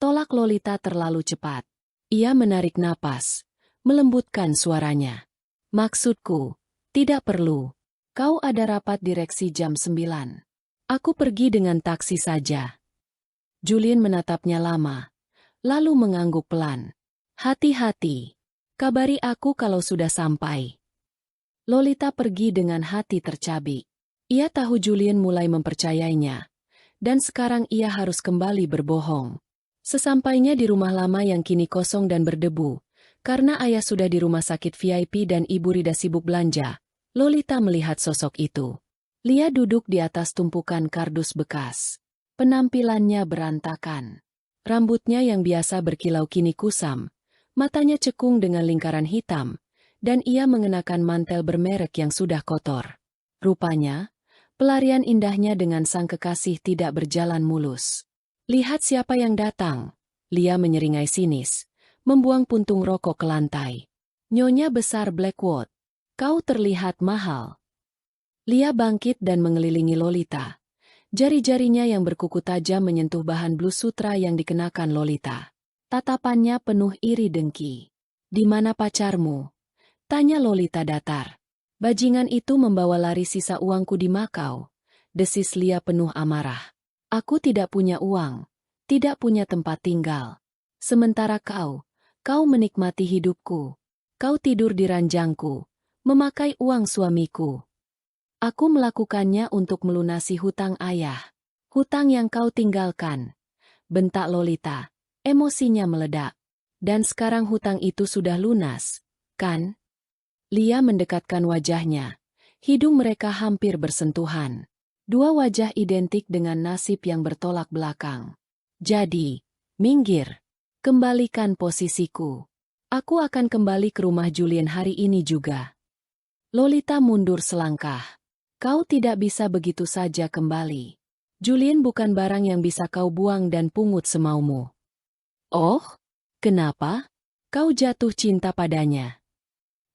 [SPEAKER 1] Tolak Lolita terlalu cepat. Ia menarik napas, melembutkan suaranya. Maksudku, tidak perlu. Kau ada rapat direksi jam 9. Aku pergi dengan taksi saja. Julian menatapnya lama, lalu mengangguk pelan. Hati-hati. Kabari aku kalau sudah sampai. Lolita pergi dengan hati tercabik. Ia tahu Julian mulai mempercayainya. Dan sekarang ia harus kembali berbohong. Sesampainya di rumah lama yang kini kosong dan berdebu, karena ayah sudah di rumah sakit VIP dan ibu Rida sibuk belanja, Lolita melihat sosok itu. Lia duduk di atas tumpukan kardus bekas. Penampilannya berantakan. Rambutnya yang biasa berkilau kini kusam. Matanya cekung dengan lingkaran hitam, dan ia mengenakan mantel bermerek yang sudah kotor. Rupanya, pelarian indahnya dengan sang kekasih tidak berjalan mulus. Lihat siapa yang datang, Lia menyeringai sinis, membuang puntung rokok ke lantai. Nyonya besar Blackwood, kau terlihat mahal. Lia bangkit dan mengelilingi Lolita. Jari-jarinya yang berkuku tajam menyentuh bahan blus sutra yang dikenakan Lolita. Tatapannya penuh iri dengki. Di mana pacarmu? Tanya Lolita datar. Bajingan itu membawa lari sisa uangku di Makau. Desis Lia penuh amarah. Aku tidak punya uang, tidak punya tempat tinggal. Sementara kau menikmati hidupku. Kau tidur di ranjangku, memakai uang suamiku. Aku melakukannya untuk melunasi hutang ayah. Hutang yang kau tinggalkan. Bentak Lolita. Emosinya meledak. Dan sekarang hutang itu sudah lunas, kan? Lia mendekatkan wajahnya. Hidung mereka hampir bersentuhan. Dua wajah identik dengan nasib yang bertolak belakang. Jadi, minggir. Kembalikan posisiku. Aku akan kembali ke rumah Julian hari ini juga. Lolita mundur selangkah. Kau tidak bisa begitu saja kembali. Julian bukan barang yang bisa kau buang dan pungut semaumu. Oh, kenapa? Kau jatuh cinta padanya.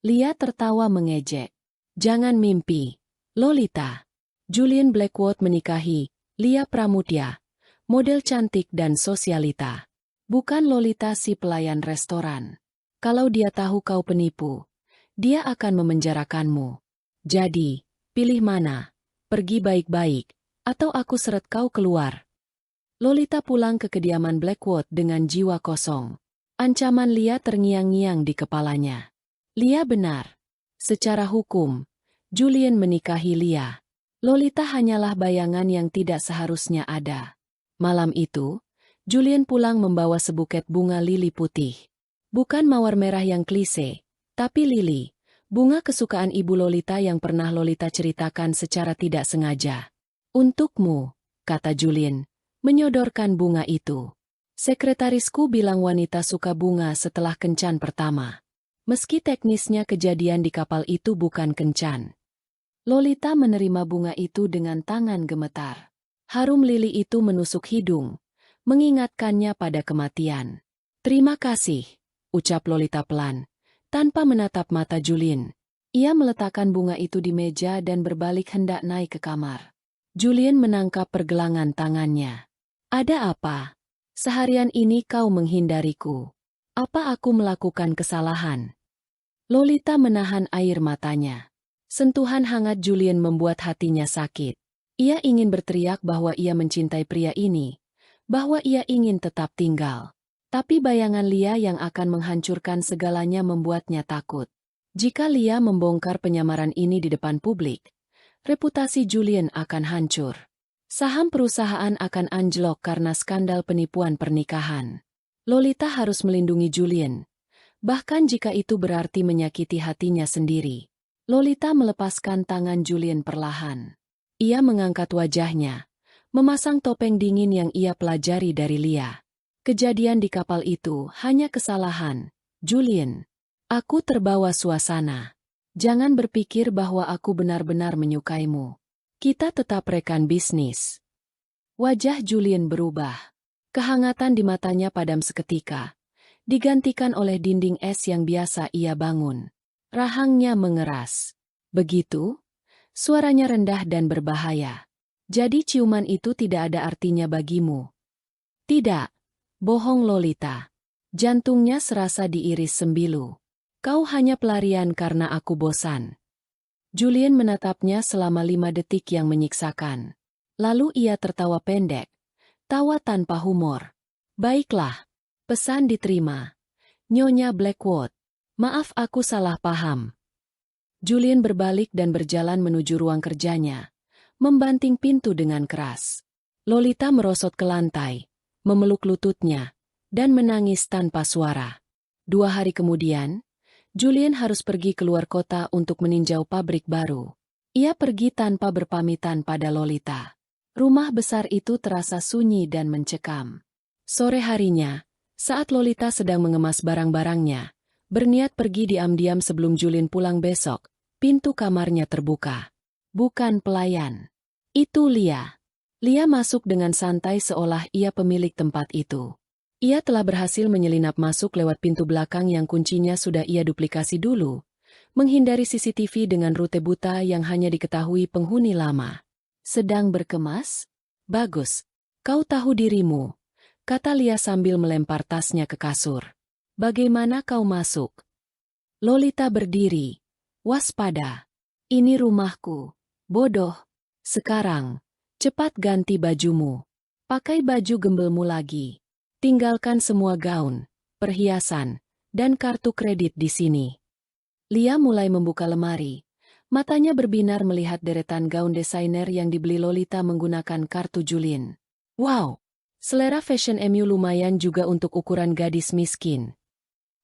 [SPEAKER 1] Lia tertawa mengejek. Jangan mimpi, Lolita. Julian Blackwood menikahi Lia Pramudya, model cantik dan sosialita. Bukan Lolita si pelayan restoran. Kalau dia tahu kau penipu, dia akan memenjarakanmu. Jadi, pilih mana? Pergi baik-baik, atau aku seret kau keluar. Lolita pulang ke kediaman Blackwood dengan jiwa kosong. Ancaman Lia terngiang-ngiang di kepalanya. Lia benar. Secara hukum, Julian menikahi Lia. Lolita hanyalah bayangan yang tidak seharusnya ada. Malam itu, Julian pulang membawa sebuket bunga lili putih. Bukan mawar merah yang klise, tapi lili, bunga kesukaan ibu Lolita yang pernah Lolita ceritakan secara tidak sengaja. Untukmu, kata Julian, menyodorkan bunga itu. Sekretarisku bilang wanita suka bunga setelah kencan pertama. Meski teknisnya kejadian di kapal itu bukan kencan. Lolita menerima bunga itu dengan tangan gemetar. Harum lili itu menusuk hidung, mengingatkannya pada kematian. Terima kasih, ucap Lolita pelan, tanpa menatap mata Julian. Ia meletakkan bunga itu di meja dan berbalik hendak naik ke kamar. Julian menangkap pergelangan tangannya. Ada apa? Seharian ini kau menghindariku. Apa aku melakukan kesalahan? Lolita menahan air matanya. Sentuhan hangat Julian membuat hatinya sakit. Ia ingin berteriak bahwa ia mencintai pria ini, bahwa ia ingin tetap tinggal. Tapi bayangan Lia yang akan menghancurkan segalanya membuatnya takut. Jika Lia membongkar penyamaran ini di depan publik, reputasi Julian akan hancur. Saham perusahaan akan anjlok karena skandal penipuan pernikahan. Lolita harus melindungi Julian, bahkan jika itu berarti menyakiti hatinya sendiri. Lolita melepaskan tangan Julian perlahan. Ia mengangkat wajahnya, memasang topeng dingin yang ia pelajari dari Lia. Kejadian di kapal itu hanya kesalahan, Julian. Aku terbawa suasana. Jangan berpikir bahwa aku benar-benar menyukaimu. Kita tetap rekan bisnis. Wajah Julian berubah. Kehangatan di matanya padam seketika, digantikan oleh dinding es yang biasa ia bangun. Rahangnya mengeras. Begitu? Suaranya rendah dan berbahaya. Jadi ciuman itu tidak ada artinya bagimu. Tidak. Bohong Lolita. Jantungnya serasa diiris sembilu. Kau hanya pelarian karena aku bosan. Julian menatapnya selama 5 detik yang menyiksakan. Lalu ia tertawa pendek. Tawa tanpa humor. Baiklah. Pesan diterima. Nyonya Blackwood. Maaf aku salah paham. Julian berbalik dan berjalan menuju ruang kerjanya, membanting pintu dengan keras. Lolita merosot ke lantai, memeluk lututnya, dan menangis tanpa suara. 2 hari kemudian, Julian harus pergi keluar kota untuk meninjau pabrik baru. Ia pergi tanpa berpamitan pada Lolita. Rumah besar itu terasa sunyi dan mencekam. Sore harinya, saat Lolita sedang mengemas barang-barangnya, berniat pergi diam-diam sebelum Julian pulang besok, pintu kamarnya terbuka. Bukan pelayan. Itu Lia. Lia masuk dengan santai seolah ia pemilik tempat itu. Ia telah berhasil menyelinap masuk lewat pintu belakang yang kuncinya sudah ia duplikasi dulu, menghindari CCTV dengan rute buta yang hanya diketahui penghuni lama. Sedang berkemas? Bagus. Kau tahu dirimu, kata Lia sambil melempar tasnya ke kasur. Bagaimana kau masuk? Lolita berdiri. Waspada. Ini rumahku. Bodoh. Sekarang, cepat ganti bajumu. Pakai baju gembelmu lagi. Tinggalkan semua gaun, perhiasan, dan kartu kredit di sini. Lia mulai membuka lemari. Matanya berbinar melihat deretan gaun desainer yang dibeli Lolita menggunakan kartu Julian. Wow! Selera fashion MU lumayan juga untuk ukuran gadis miskin.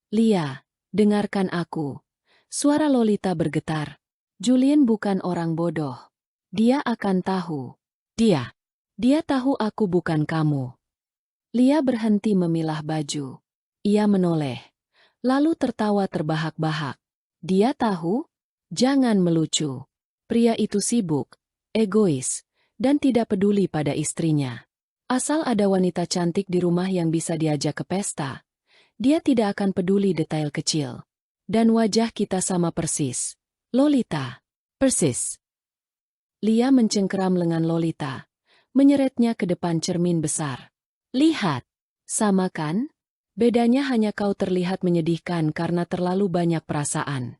[SPEAKER 1] Lia, dengarkan aku. Suara Lolita bergetar. Julian bukan orang bodoh. Dia akan tahu. Dia tahu aku bukan kamu. Lia berhenti memilah baju. Ia menoleh, lalu tertawa terbahak-bahak. Dia tahu? Jangan melucu. Pria itu sibuk, egois, dan tidak peduli pada istrinya. Asal ada wanita cantik di rumah yang bisa diajak ke pesta, dia tidak akan peduli detail kecil. Dan wajah kita sama persis. Lolita. Persis. Lia mencengkeram lengan Lolita, menyeretnya ke depan cermin besar. Lihat. Sama kan? Bedanya hanya kau terlihat menyedihkan karena terlalu banyak perasaan.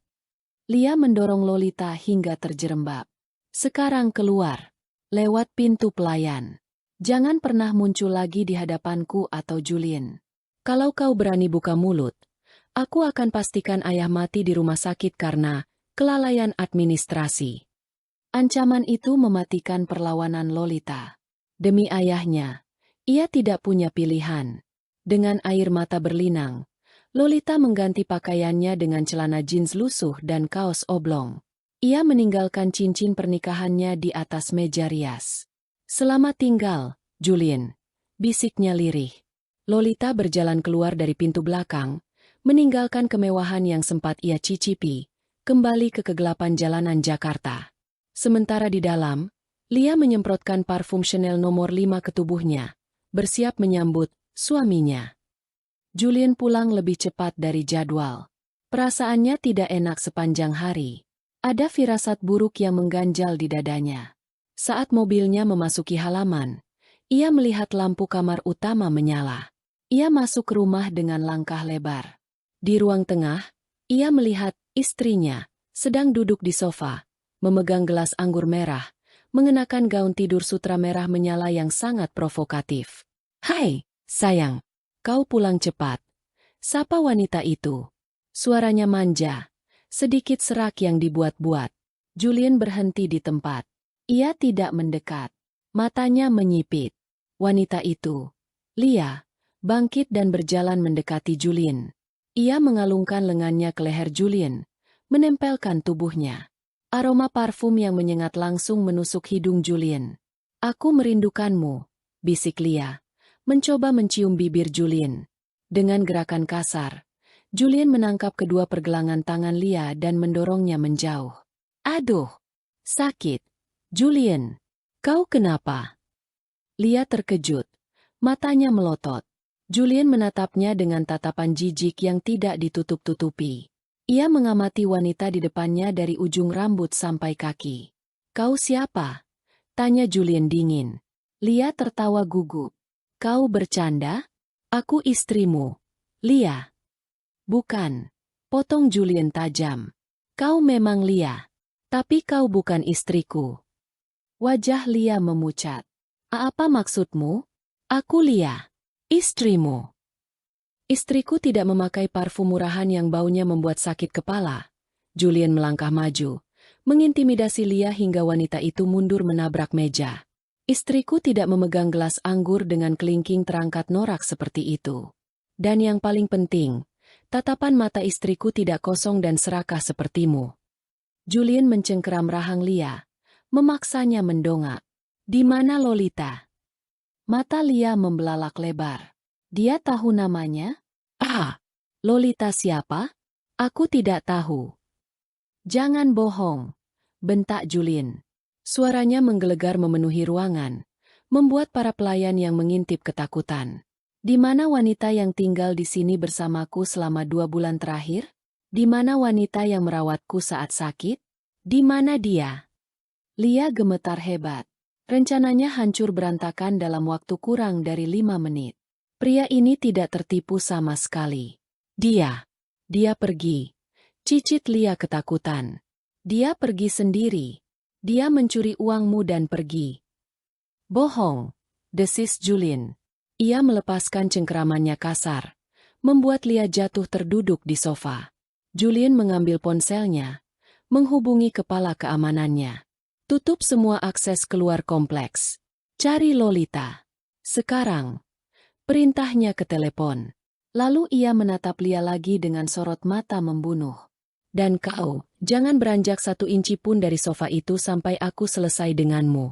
[SPEAKER 1] Lia mendorong Lolita hingga terjerembab. Sekarang keluar. Lewat pintu pelayan. Jangan pernah muncul lagi di hadapanku atau Julien. Kalau kau berani buka mulut, aku akan pastikan ayah mati di rumah sakit karena kelalaian administrasi. Ancaman itu mematikan perlawanan Lolita. Demi ayahnya, ia tidak punya pilihan. Dengan air mata berlinang, Lolita mengganti pakaiannya dengan celana jeans lusuh dan kaos oblong. Ia meninggalkan cincin pernikahannya di atas meja rias. Selamat tinggal, Julien, bisiknya lirih. Lolita berjalan keluar dari pintu belakang, meninggalkan kemewahan yang sempat ia cicipi, kembali ke kegelapan jalanan Jakarta. Sementara di dalam, Lia menyemprotkan parfum Chanel nomor 5 ke tubuhnya, bersiap menyambut suaminya. Julien pulang lebih cepat dari jadwal. Perasaannya tidak enak sepanjang hari. Ada firasat buruk yang mengganjal di dadanya. Saat mobilnya memasuki halaman, ia melihat lampu kamar utama menyala. Ia masuk ke rumah dengan langkah lebar. Di ruang tengah, ia melihat istrinya sedang duduk di sofa, memegang gelas anggur merah, mengenakan gaun tidur sutra merah menyala yang sangat provokatif. "Hai, sayang, kau pulang cepat." Sapa wanita itu. Suaranya manja, sedikit serak yang dibuat-buat. Julien berhenti di tempat. Ia tidak mendekat. Matanya menyipit. Wanita itu, Lia, bangkit dan berjalan mendekati Julien. Ia mengalungkan lengannya ke leher Julien, menempelkan tubuhnya. Aroma parfum yang menyengat langsung menusuk hidung Julien. "Aku merindukanmu," bisik Lia, mencoba mencium bibir Julien. Dengan gerakan kasar, Julien menangkap kedua pergelangan tangan Lia dan mendorongnya menjauh. "Aduh, sakit. Julien, kau kenapa?" Lia terkejut, matanya melotot. Julien menatapnya dengan tatapan jijik yang tidak ditutup-tutupi. Ia mengamati wanita di depannya dari ujung rambut sampai kaki. "Kau siapa?" tanya Julien dingin. Lia tertawa gugup. "Kau bercanda? Aku istrimu, Lia." "Bukan," potong Julien tajam. "Kau memang Lia, tapi kau bukan istriku." Wajah Lia memucat. "Apa maksudmu? Aku Lia, istrimu." "Istriku tidak memakai parfum murahan yang baunya membuat sakit kepala." Julien melangkah maju, mengintimidasi Lia hingga wanita itu mundur menabrak meja. "Istriku tidak memegang gelas anggur dengan kelingking terangkat norak seperti itu. Dan yang paling penting, tatapan mata istriku tidak kosong dan serakah sepertimu." Julien mencengkeram rahang Lia, memaksanya mendongak. "Di mana Lolita?" Mata Lia membelalak lebar. "Dia tahu namanya?" "Ah, Lolita siapa? Aku tidak tahu." "Jangan bohong," bentak Julien. Suaranya menggelegar memenuhi ruangan, membuat para pelayan yang mengintip ketakutan. "Di mana wanita yang tinggal di sini bersamaku selama 2 bulan terakhir? Di mana wanita yang merawatku saat sakit? Di mana dia?" Lia gemetar hebat. Rencananya hancur berantakan dalam waktu kurang dari 5 menit. Pria ini tidak tertipu sama sekali. Dia pergi. Cicit Lia ketakutan. "Dia pergi sendiri. Dia mencuri uangmu dan pergi." "Bohong," desis Julien. Ia melepaskan cengkeramannya kasar, membuat Lia jatuh terduduk di sofa. Julien mengambil ponselnya, menghubungi kepala keamanannya. "Tutup semua akses keluar kompleks. Cari Lolita. Sekarang." Perintahnya ke telepon. Lalu ia menatap Lia lagi dengan sorot mata membunuh. "Dan kau, jangan beranjak 1 inci pun dari sofa itu sampai aku selesai denganmu."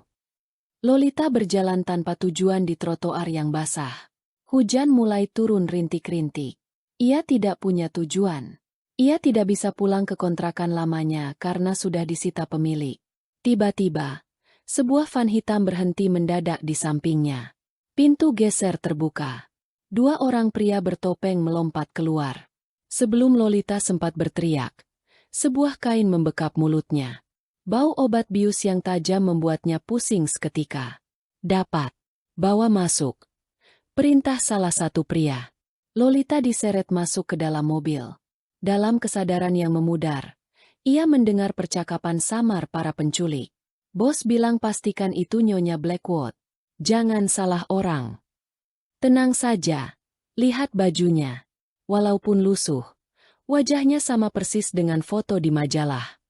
[SPEAKER 1] Lolita berjalan tanpa tujuan di trotoar yang basah. Hujan mulai turun rintik-rintik. Ia tidak punya tujuan. Ia tidak bisa pulang ke kontrakan lamanya karena sudah disita pemilik. Tiba-tiba, sebuah van hitam berhenti mendadak di sampingnya. Pintu geser terbuka. Dua orang pria bertopeng melompat keluar. Sebelum Lolita sempat berteriak, sebuah kain membekap mulutnya. Bau obat bius yang tajam membuatnya pusing seketika. Dapat. Bawa masuk. Perintah salah satu pria. Lolita diseret masuk ke dalam mobil. Dalam kesadaran yang memudar, ia mendengar percakapan samar para penculik. Bos bilang pastikan itu Nyonya Blackwood. Jangan salah orang. Tenang saja. Lihat bajunya. Walaupun lusuh, wajahnya sama persis dengan foto di majalah.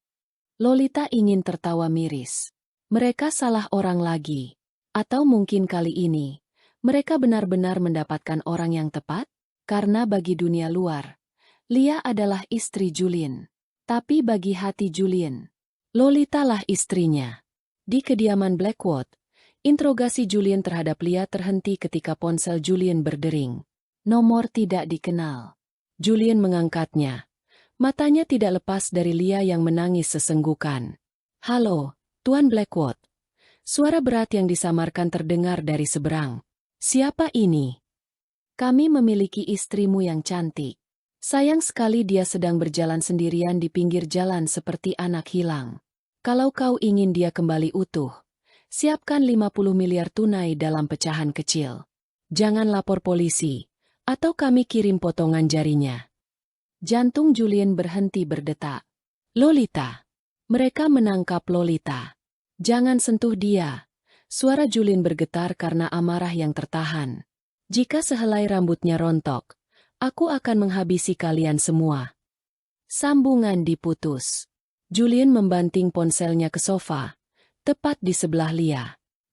[SPEAKER 1] Lolita ingin tertawa miris. Mereka salah orang lagi. Atau mungkin kali ini, mereka benar-benar mendapatkan orang yang tepat? Karena bagi dunia luar, Lia adalah istri Julian. Tapi bagi hati Julian, Lolita lah istrinya. Di kediaman Blackwood, interogasi Julian terhadap Lia terhenti ketika ponsel Julian berdering. Nomor tidak dikenal. Julian mengangkatnya. Matanya tidak lepas dari Lia yang menangis sesenggukan. Halo, Tuan Blackwood. Suara berat yang disamarkan terdengar dari seberang. Siapa ini? Kami memiliki istrimu yang cantik. Sayang sekali dia sedang berjalan sendirian di pinggir jalan seperti anak hilang. Kalau kau ingin dia kembali utuh, siapkan 50 miliar tunai dalam pecahan kecil. Jangan lapor polisi, atau kami kirim potongan jarinya. Jantung Julian berhenti berdetak. Lolita. Mereka menangkap Lolita. Jangan sentuh dia. Suara Julian bergetar karena amarah yang tertahan. Jika sehelai rambutnya rontok, aku akan menghabisi kalian semua. Sambungan diputus. Julian membanting ponselnya ke sofa, tepat di sebelah Lia.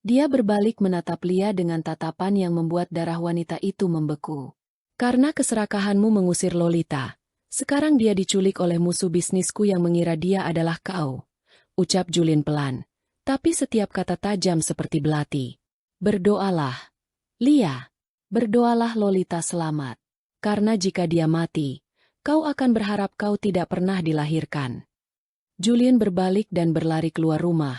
[SPEAKER 1] Dia berbalik menatap Lia dengan tatapan yang membuat darah wanita itu membeku. Karena keserakahanmu mengusir Lolita, sekarang dia diculik oleh musuh bisnisku yang mengira dia adalah kau. Ucap Julian pelan, tapi setiap kata tajam seperti belati. Berdoalah, Lia. Berdoalah Lolita selamat. Karena jika dia mati, kau akan berharap kau tidak pernah dilahirkan. Julian berbalik dan berlari keluar rumah,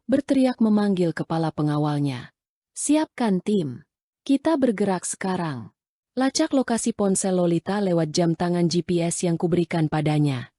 [SPEAKER 1] berteriak memanggil kepala pengawalnya. Siapkan tim. Kita bergerak sekarang. Lacak lokasi ponsel Lolita lewat jam tangan GPS yang kuberikan padanya.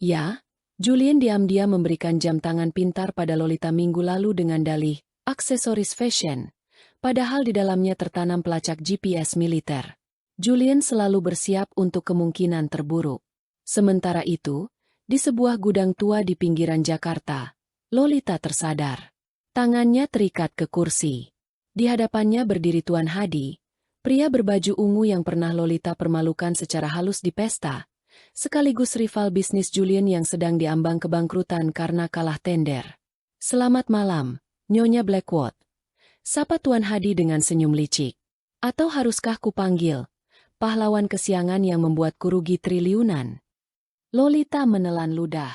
[SPEAKER 1] Ya, Julian diam-diam memberikan jam tangan pintar pada Lolita minggu lalu dengan dalih, aksesoris fashion. Padahal di dalamnya tertanam pelacak GPS militer. Julian selalu bersiap untuk kemungkinan terburuk. Sementara itu, di sebuah gudang tua di pinggiran Jakarta, Lolita tersadar. Tangannya terikat ke kursi. Di hadapannya berdiri Tuan Hadi, pria berbaju ungu yang pernah Lolita permalukan secara halus di pesta, sekaligus rival bisnis Julian yang sedang diambang kebangkrutan karena kalah tender. Selamat malam, Nyonya Blackwood. Sapa Tuan Hadi dengan senyum licik. Atau haruskah kupanggil pahlawan kesiangan yang membuatku rugi triliunan? Lolita menelan ludah.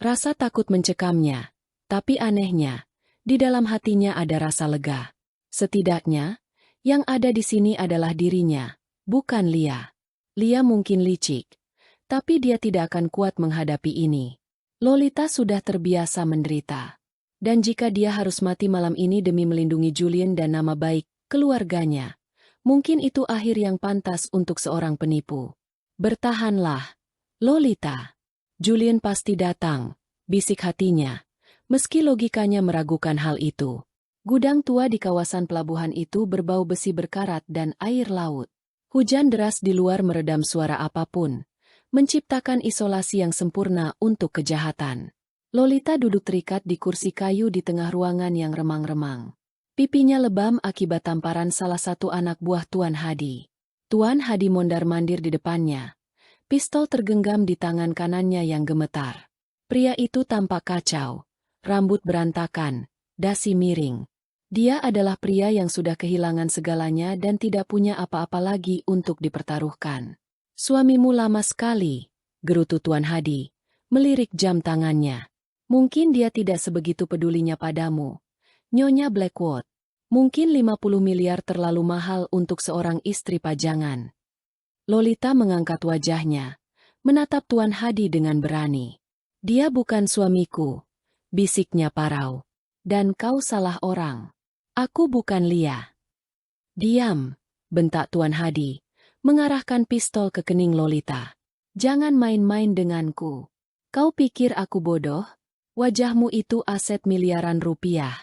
[SPEAKER 1] Rasa takut mencekamnya, tapi anehnya, di dalam hatinya ada rasa lega. Setidaknya, yang ada di sini adalah dirinya, bukan Lia. Lia mungkin licik, tapi dia tidak akan kuat menghadapi ini. Lolita sudah terbiasa menderita. Dan jika dia harus mati malam ini demi melindungi Julian dan nama baik keluarganya, mungkin itu akhir yang pantas untuk seorang penipu. Bertahanlah, Lolita. Julian pasti datang, bisik hatinya, meski logikanya meragukan hal itu. Gudang tua di kawasan pelabuhan itu berbau besi berkarat dan air laut. Hujan deras di luar meredam suara apapun, menciptakan isolasi yang sempurna untuk kejahatan. Lolita duduk terikat di kursi kayu di tengah ruangan yang remang-remang. Pipinya lebam akibat tamparan salah satu anak buah Tuan Hadi. Tuan Hadi mondar-mandir di depannya. Pistol tergenggam di tangan kanannya yang gemetar. Pria itu tampak kacau, rambut berantakan, dasi miring. Dia adalah pria yang sudah kehilangan segalanya dan tidak punya apa-apa lagi untuk dipertaruhkan. Suamimu lama sekali, gerutu Tuan Hadi, melirik jam tangannya. Mungkin dia tidak sebegitu pedulinya padamu. Nyonya Blackwood. Mungkin 50 miliar terlalu mahal untuk seorang istri pajangan. Lolita mengangkat wajahnya, menatap Tuan Hadi dengan berani. Dia bukan suamiku, bisiknya parau. Dan kau salah orang. Aku bukan Lia. Diam, bentak Tuan Hadi, mengarahkan pistol ke kening Lolita. Jangan main-main denganku. Kau pikir aku bodoh? Wajahmu itu aset miliaran rupiah.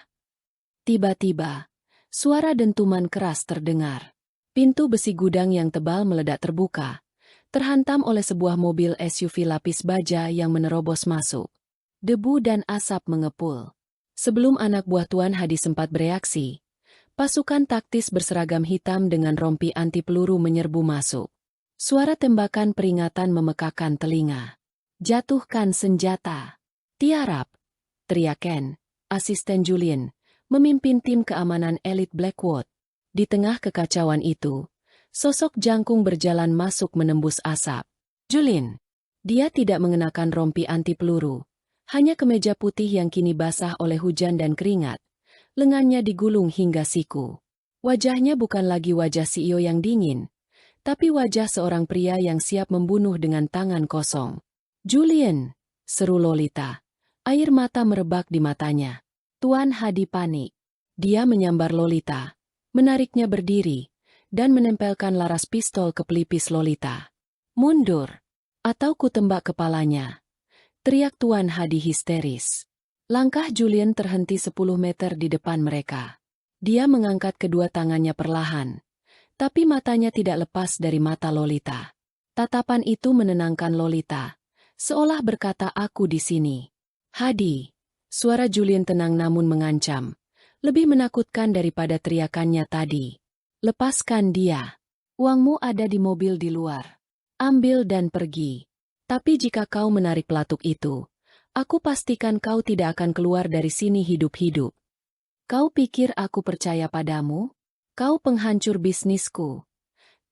[SPEAKER 1] Tiba-tiba, suara dentuman keras terdengar. Pintu besi gudang yang tebal meledak terbuka, terhantam oleh sebuah mobil SUV lapis baja yang menerobos masuk. Debu dan asap mengepul. Sebelum anak buah Tuan Hadi sempat bereaksi, pasukan taktis berseragam hitam dengan rompi anti peluru menyerbu masuk. Suara tembakan peringatan memekakan telinga. Jatuhkan senjata. Tiarap, teriak Ken, asisten Julian, memimpin tim keamanan elit Blackwood. Di tengah kekacauan itu, sosok jangkung berjalan masuk menembus asap. Julian. Dia tidak mengenakan rompi anti peluru, hanya kemeja putih yang kini basah oleh hujan dan keringat. Lengannya digulung hingga siku. Wajahnya bukan lagi wajah CEO yang dingin, tapi wajah seorang pria yang siap membunuh dengan tangan kosong. Julian, seru Lolita. Air mata merebak di matanya. Tuan Hadi panik. Dia menyambar Lolita, menariknya berdiri, dan menempelkan laras pistol ke pelipis Lolita. Mundur, atau kutembak kepalanya. Teriak Tuan Hadi histeris. Langkah Julian terhenti 10 meter di depan mereka. Dia mengangkat kedua tangannya perlahan, tapi matanya tidak lepas dari mata Lolita. Tatapan itu menenangkan Lolita, seolah berkata aku di sini. Hadi. Suara Julian tenang namun mengancam. Lebih menakutkan daripada teriakannya tadi. Lepaskan dia. Uangmu ada di mobil di luar. Ambil dan pergi. Tapi jika kau menarik pelatuk itu, aku pastikan kau tidak akan keluar dari sini hidup-hidup. Kau pikir aku percaya padamu? Kau penghancur bisnisku.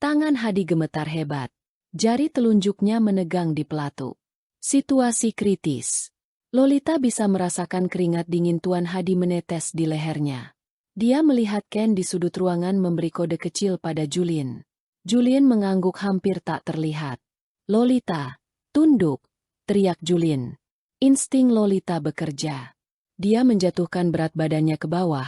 [SPEAKER 1] Tangan Hadi gemetar hebat. Jari telunjuknya menegang di pelatuk. Situasi kritis. Lolita bisa merasakan keringat dingin Tuan Hadi menetes di lehernya. Dia melihat Ken di sudut ruangan memberi kode kecil pada Julian. Julian mengangguk hampir tak terlihat. Lolita, tunduk, teriak Julian. Insting Lolita bekerja. Dia menjatuhkan berat badannya ke bawah,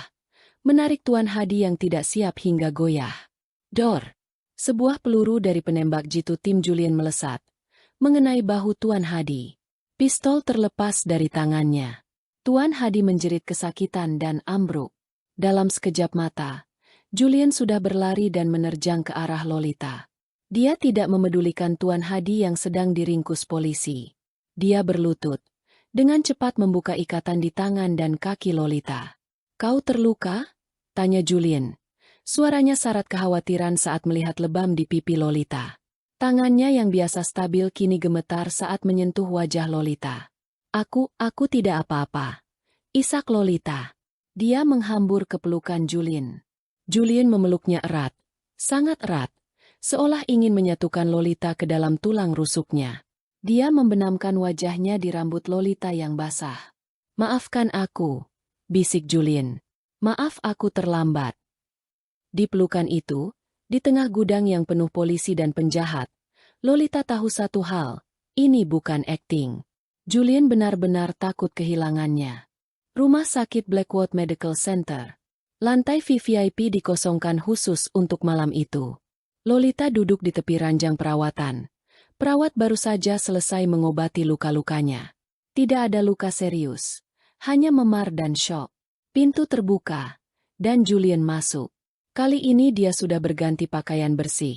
[SPEAKER 1] menarik Tuan Hadi yang tidak siap hingga goyah. Dor! Sebuah peluru dari penembak jitu tim Julian melesat, mengenai bahu Tuan Hadi. Pistol terlepas dari tangannya. Tuan Hadi menjerit kesakitan dan ambruk. Dalam sekejap mata, Julian sudah berlari dan menerjang ke arah Lolita. Dia tidak memedulikan Tuan Hadi yang sedang diringkus polisi. Dia berlutut, dengan cepat membuka ikatan di tangan dan kaki Lolita. Kau terluka? Tanya Julian. Suaranya syarat kekhawatiran saat melihat lebam di pipi Lolita. Tangannya yang biasa stabil kini gemetar saat menyentuh wajah Lolita. Aku tidak apa-apa. Isak Lolita. Dia menghambur ke pelukan Julian. Julian memeluknya erat, sangat erat, seolah ingin menyatukan Lolita ke dalam tulang rusuknya. Dia membenamkan wajahnya di rambut Lolita yang basah. Maafkan aku, bisik Julian. Maaf aku terlambat. Di pelukan itu, di tengah gudang yang penuh polisi dan penjahat, Lolita tahu satu hal, ini bukan akting. Julian benar-benar takut kehilangannya. Rumah sakit Blackwood Medical Center. Lantai VVIP dikosongkan khusus untuk malam itu. Lolita duduk di tepi ranjang perawatan. Perawat baru saja selesai mengobati luka-lukanya. Tidak ada luka serius, hanya memar dan syok. Pintu terbuka, dan Julian masuk. Kali ini dia sudah berganti pakaian bersih,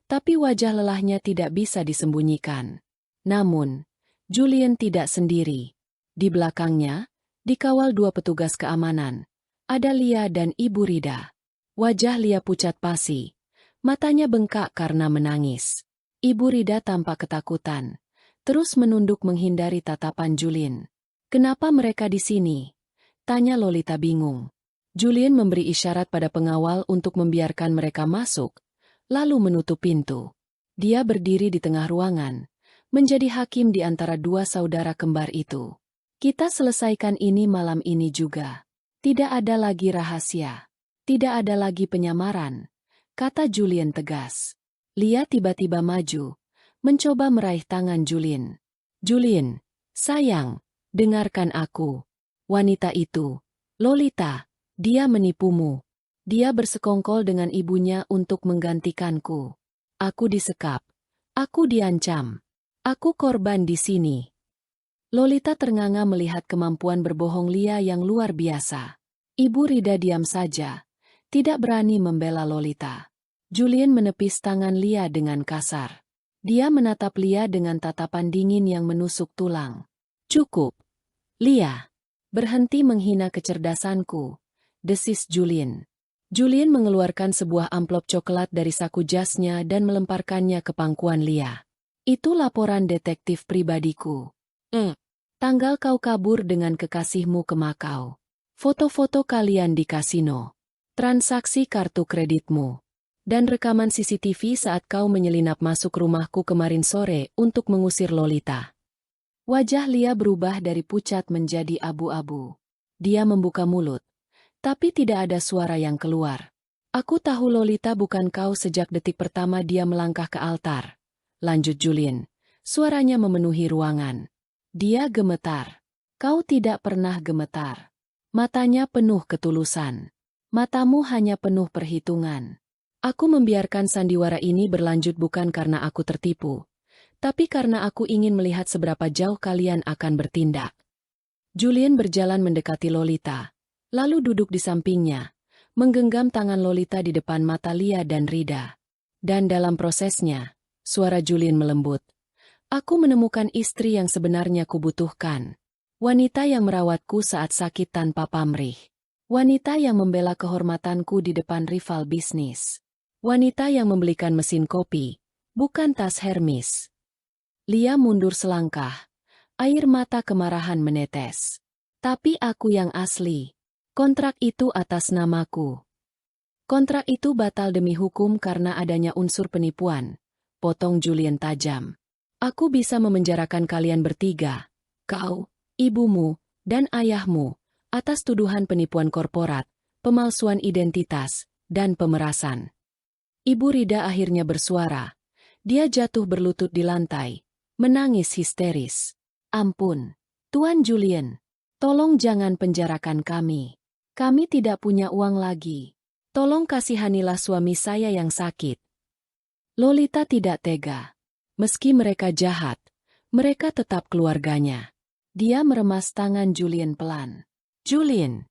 [SPEAKER 1] tapi wajah lelahnya tidak bisa disembunyikan. Namun, Julian tidak sendiri. Di belakangnya, dikawal 2 petugas keamanan. Ada Lia dan Ibu Rida. Wajah Lia pucat pasi. Matanya bengkak karena menangis. Ibu Rida tampak ketakutan. Terus menunduk menghindari tatapan Julian. Kenapa mereka di sini? Tanya Lolita bingung. Julian memberi isyarat pada pengawal untuk membiarkan mereka masuk, lalu menutup pintu. Dia berdiri di tengah ruangan, menjadi hakim di antara 2 saudara kembar itu. Kita selesaikan ini malam ini juga. Tidak ada lagi rahasia. Tidak ada lagi penyamaran, kata Julien tegas. Lia tiba-tiba maju, mencoba meraih tangan Julien. Julien, sayang, dengarkan aku. Wanita itu, Lolita, dia menipumu. Dia bersekongkol dengan ibunya untuk menggantikanku. Aku disekap. Aku diancam. Aku korban di sini. Lolita ternganga melihat kemampuan berbohong Lia yang luar biasa. Ibu Rida diam saja, tidak berani membela Lolita. Julien menepis tangan Lia dengan kasar. Dia menatap Lia dengan tatapan dingin yang menusuk tulang. Cukup. Lia, berhenti menghina kecerdasanku, desis Julien. Julien mengeluarkan sebuah amplop coklat dari saku jasnya dan melemparkannya ke pangkuan Lia. Itu laporan detektif pribadiku. Tanggal kau kabur dengan kekasihmu ke Makau. Foto-foto kalian di kasino. Transaksi kartu kreditmu. Dan rekaman CCTV saat kau menyelinap masuk rumahku kemarin sore untuk mengusir Lolita. Wajah Lia berubah dari pucat menjadi abu-abu. Dia membuka mulut. Tapi tidak ada suara yang keluar. Aku tahu Lolita bukan kau sejak detik pertama dia melangkah ke altar. Lanjut Julien. Suaranya memenuhi ruangan. Dia gemetar. Kau tidak pernah gemetar. Matanya penuh ketulusan. Matamu hanya penuh perhitungan. Aku membiarkan sandiwara ini berlanjut bukan karena aku tertipu, tapi karena aku ingin melihat seberapa jauh kalian akan bertindak. Julien berjalan mendekati Lolita, lalu duduk di sampingnya, menggenggam tangan Lolita di depan mata Lia dan Rida. Dan dalam prosesnya, suara Julien melembut. Aku menemukan istri yang sebenarnya kubutuhkan. Wanita yang merawatku saat sakit tanpa pamrih. Wanita yang membela kehormatanku di depan rival bisnis. Wanita yang membelikan mesin kopi, bukan tas Hermes. Lia mundur selangkah. Air mata kemarahan menetes. Tapi aku yang asli. Kontrak itu atas namaku. Kontrak itu batal demi hukum karena adanya unsur penipuan. Potong Julien tajam. Aku bisa memenjarakan kalian bertiga, kau, ibumu, dan ayahmu, atas tuduhan penipuan korporat, pemalsuan identitas, dan pemerasan. Ibu Rida akhirnya bersuara. Dia jatuh berlutut di lantai, menangis histeris. Ampun, Tuan Julien, tolong jangan penjarakan kami. Kami tidak punya uang lagi. Tolong kasihanilah suami saya yang sakit. Lolita tidak tega. Meski mereka jahat, mereka tetap keluarganya. Dia meremas tangan Julien pelan. Julien.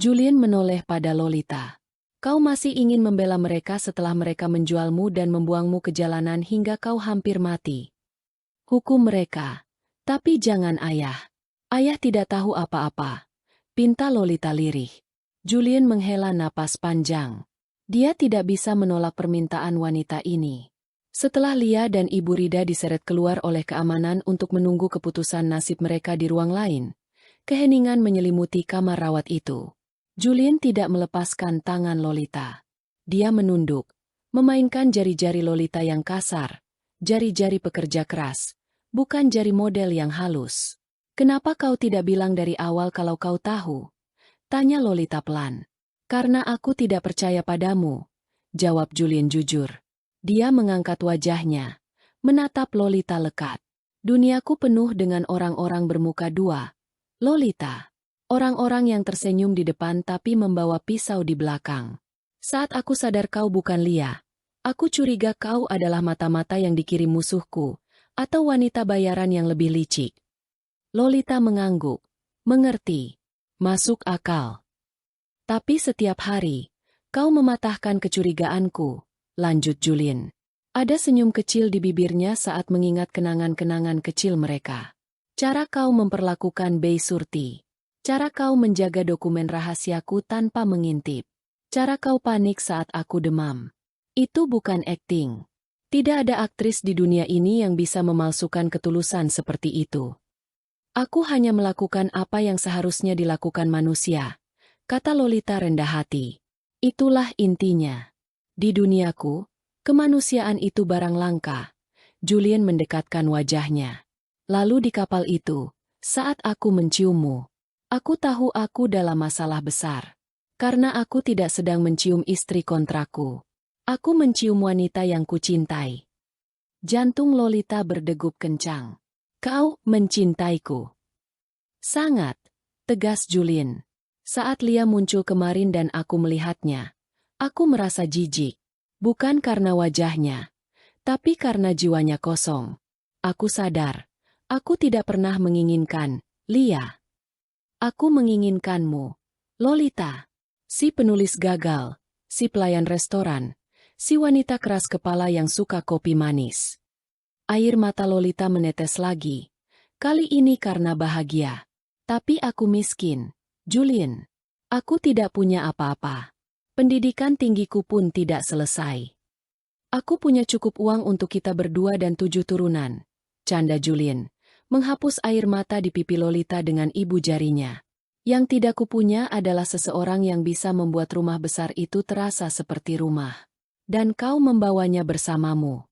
[SPEAKER 1] Julien menoleh pada Lolita. Kau masih ingin membela mereka setelah mereka menjualmu dan membuangmu ke jalanan hingga kau hampir mati. Hukum mereka. Tapi jangan ayah. Ayah tidak tahu apa-apa. Pinta Lolita lirih. Julien menghela napas panjang. Dia tidak bisa menolak permintaan wanita ini. Setelah Lia dan Ibu Rida diseret keluar oleh keamanan untuk menunggu keputusan nasib mereka di ruang lain, keheningan menyelimuti kamar rawat itu. Julien tidak melepaskan tangan Lolita. Dia menunduk, memainkan jari-jari Lolita yang kasar, jari-jari pekerja keras, bukan jari model yang halus. Kenapa kau tidak bilang dari awal kalau kau tahu? Tanya Lolita pelan. Karena aku tidak percaya padamu, jawab Julien jujur. Dia mengangkat wajahnya, menatap Lolita lekat. Duniaku penuh dengan orang-orang bermuka dua. Lolita. Orang-orang yang tersenyum di depan tapi membawa pisau di belakang. Saat aku sadar kau bukan Lia, aku curiga kau adalah mata-mata yang dikirim musuhku, atau wanita bayaran yang lebih licik. Lolita mengangguk. Mengerti. Masuk akal. Tapi setiap hari, kau mematahkan kecurigaanku. Lanjut Julien. Ada senyum kecil di bibirnya saat mengingat kenangan-kenangan kecil mereka. Cara kau memperlakukan Bei Surti. Cara kau menjaga dokumen rahasiaku tanpa mengintip. Cara kau panik saat aku demam. Itu bukan akting. Tidak ada aktris di dunia ini yang bisa memalsukan ketulusan seperti itu. Aku hanya melakukan apa yang seharusnya dilakukan manusia, kata Lolita rendah hati. Itulah intinya. Di duniaku, kemanusiaan itu barang langka. Julien mendekatkan wajahnya. Lalu di kapal itu, saat aku menciummu, Aku tahu aku dalam masalah besar. Karena aku tidak sedang mencium istri kontraku. Aku mencium wanita yang kucintai. Jantung Lolita berdegup kencang. Kau mencintaiku. Sangat, tegas Julien. Saat Lia muncul kemarin dan aku melihatnya, aku merasa jijik. Bukan karena wajahnya, tapi karena jiwanya kosong. Aku sadar, aku tidak pernah menginginkan, Lia. Aku menginginkanmu, Lolita. Si penulis gagal, si pelayan restoran, si wanita keras kepala yang suka kopi manis. Air mata Lolita menetes lagi. Kali ini karena bahagia. Tapi aku miskin, Julien. Aku tidak punya apa-apa. Pendidikan tinggiku pun tidak selesai. Aku punya cukup uang untuk kita berdua dan 7 turunan. Canda Julien, menghapus air mata di pipi Lolita dengan ibu jarinya. Yang tidak kupunya adalah seseorang yang bisa membuat rumah besar itu terasa seperti rumah. Dan kau membawanya bersamamu.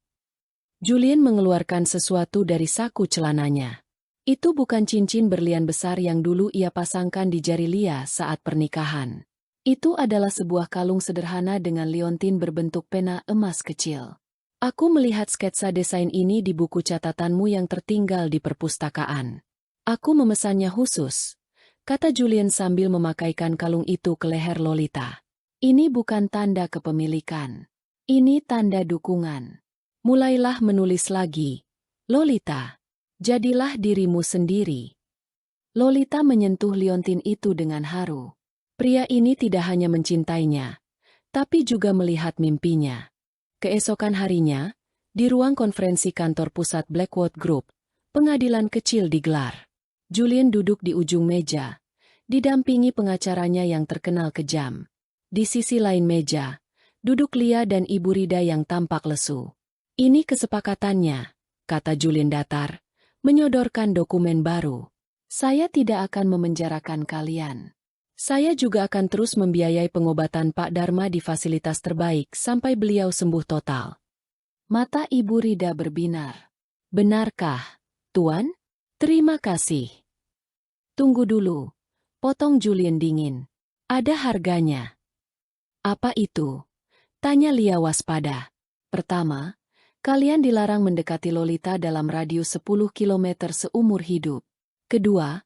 [SPEAKER 1] Julien mengeluarkan sesuatu dari saku celananya. Itu bukan cincin berlian besar yang dulu ia pasangkan di jari Lia saat pernikahan. Itu adalah sebuah kalung sederhana dengan liontin berbentuk pena emas kecil. Aku melihat sketsa desain ini di buku catatanmu yang tertinggal di perpustakaan. Aku memesannya khusus, kata Julien sambil memakaikan kalung itu ke leher Lolita. Ini bukan tanda kepemilikan. Ini tanda dukungan. Mulailah menulis lagi, Lolita. Jadilah dirimu sendiri. Lolita menyentuh liontin itu dengan haru. Pria ini tidak hanya mencintainya, tapi juga melihat mimpinya. Keesokan harinya, di ruang konferensi kantor pusat Blackwood Group, pengadilan kecil digelar. Julien duduk di ujung meja, didampingi pengacaranya yang terkenal kejam. Di sisi lain meja, duduk Lia dan Ibu Rida yang tampak lesu. Ini kesepakatannya, kata Julien datar, menyodorkan dokumen baru. Saya tidak akan memenjarakan kalian. Saya juga akan terus membiayai pengobatan Pak Dharma di fasilitas terbaik sampai beliau sembuh total. Mata Ibu Rida berbinar. Benarkah, Tuan? Terima kasih. Tunggu dulu, potong Julien dingin. Ada harganya. Apa itu? Tanya Lia waspada. Pertama, kalian dilarang mendekati Lolita dalam radius 10 km seumur hidup. Kedua,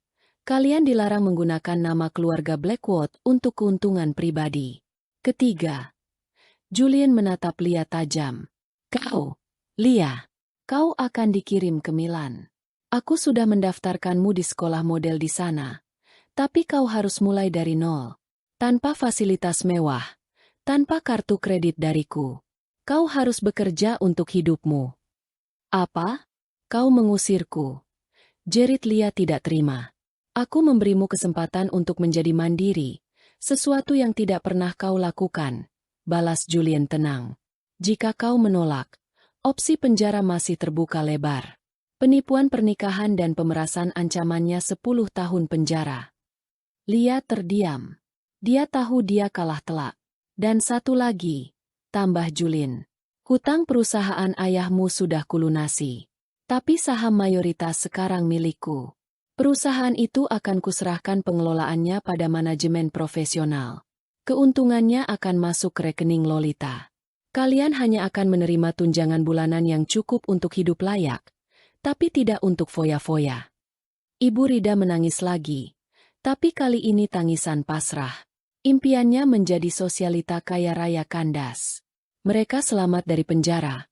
[SPEAKER 1] kalian dilarang menggunakan nama keluarga Blackwood untuk keuntungan pribadi. Ketiga, Julien menatap Lia tajam. Kau, Lia, kau akan dikirim ke Milan. Aku sudah mendaftarkanmu di sekolah model di sana. Tapi kau harus mulai dari nol. Tanpa fasilitas mewah, tanpa kartu kredit dariku. Kau harus bekerja untuk hidupmu. Apa? Kau mengusirku? Jerit Lia tidak terima. Aku memberimu kesempatan untuk menjadi mandiri, sesuatu yang tidak pernah kau lakukan, balas Julien tenang. Jika kau menolak, opsi penjara masih terbuka lebar. Penipuan pernikahan dan pemerasan ancamannya 10 tahun penjara. Lia terdiam. Dia tahu dia kalah telak. Dan satu lagi, tambah Julien. Hutang perusahaan ayahmu sudah kulunasi. Tapi saham mayoritas sekarang milikku. Perusahaan itu akan kuserahkan pengelolaannya pada manajemen profesional. Keuntungannya akan masuk ke rekening Lolita. Kalian hanya akan menerima tunjangan bulanan yang cukup untuk hidup layak, tapi tidak untuk foya-foya. Ibu Rida menangis lagi, tapi kali ini tangisan pasrah. Impiannya menjadi sosialita kaya raya kandas. Mereka selamat dari penjara,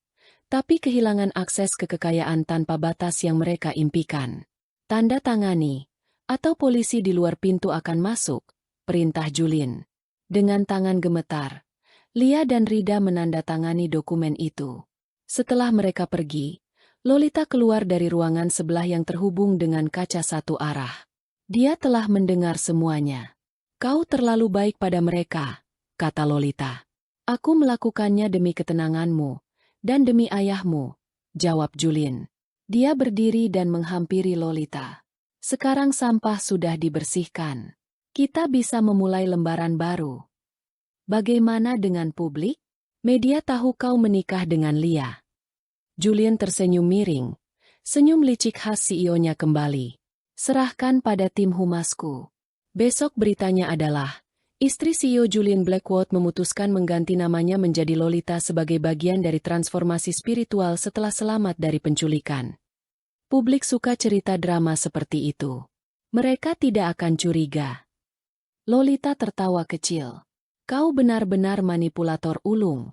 [SPEAKER 1] tapi kehilangan akses ke kekayaan tanpa batas yang mereka impikan. Tanda tangani, atau polisi di luar pintu akan masuk, perintah Julien. Dengan tangan gemetar, Lia dan Rida menandatangani dokumen itu. Setelah mereka pergi, Lolita keluar dari ruangan sebelah yang terhubung dengan kaca satu arah. Dia telah mendengar semuanya. Kau terlalu baik pada mereka, kata Lolita. Aku melakukannya demi ketenanganmu, dan demi ayahmu, jawab Julien. Dia berdiri dan menghampiri Lolita. Sekarang sampah sudah dibersihkan. Kita bisa memulai lembaran baru. Bagaimana dengan publik? Media tahu kau menikah dengan Lia. Julien tersenyum miring. Senyum licik khas CEO-nya kembali. Serahkan pada tim humasku. Besok beritanya adalah, istri CEO Julian Blackwood memutuskan mengganti namanya menjadi Lolita sebagai bagian dari transformasi spiritual setelah selamat dari penculikan. Publik suka cerita drama seperti itu. Mereka tidak akan curiga. Lolita tertawa kecil. Kau benar-benar manipulator ulung.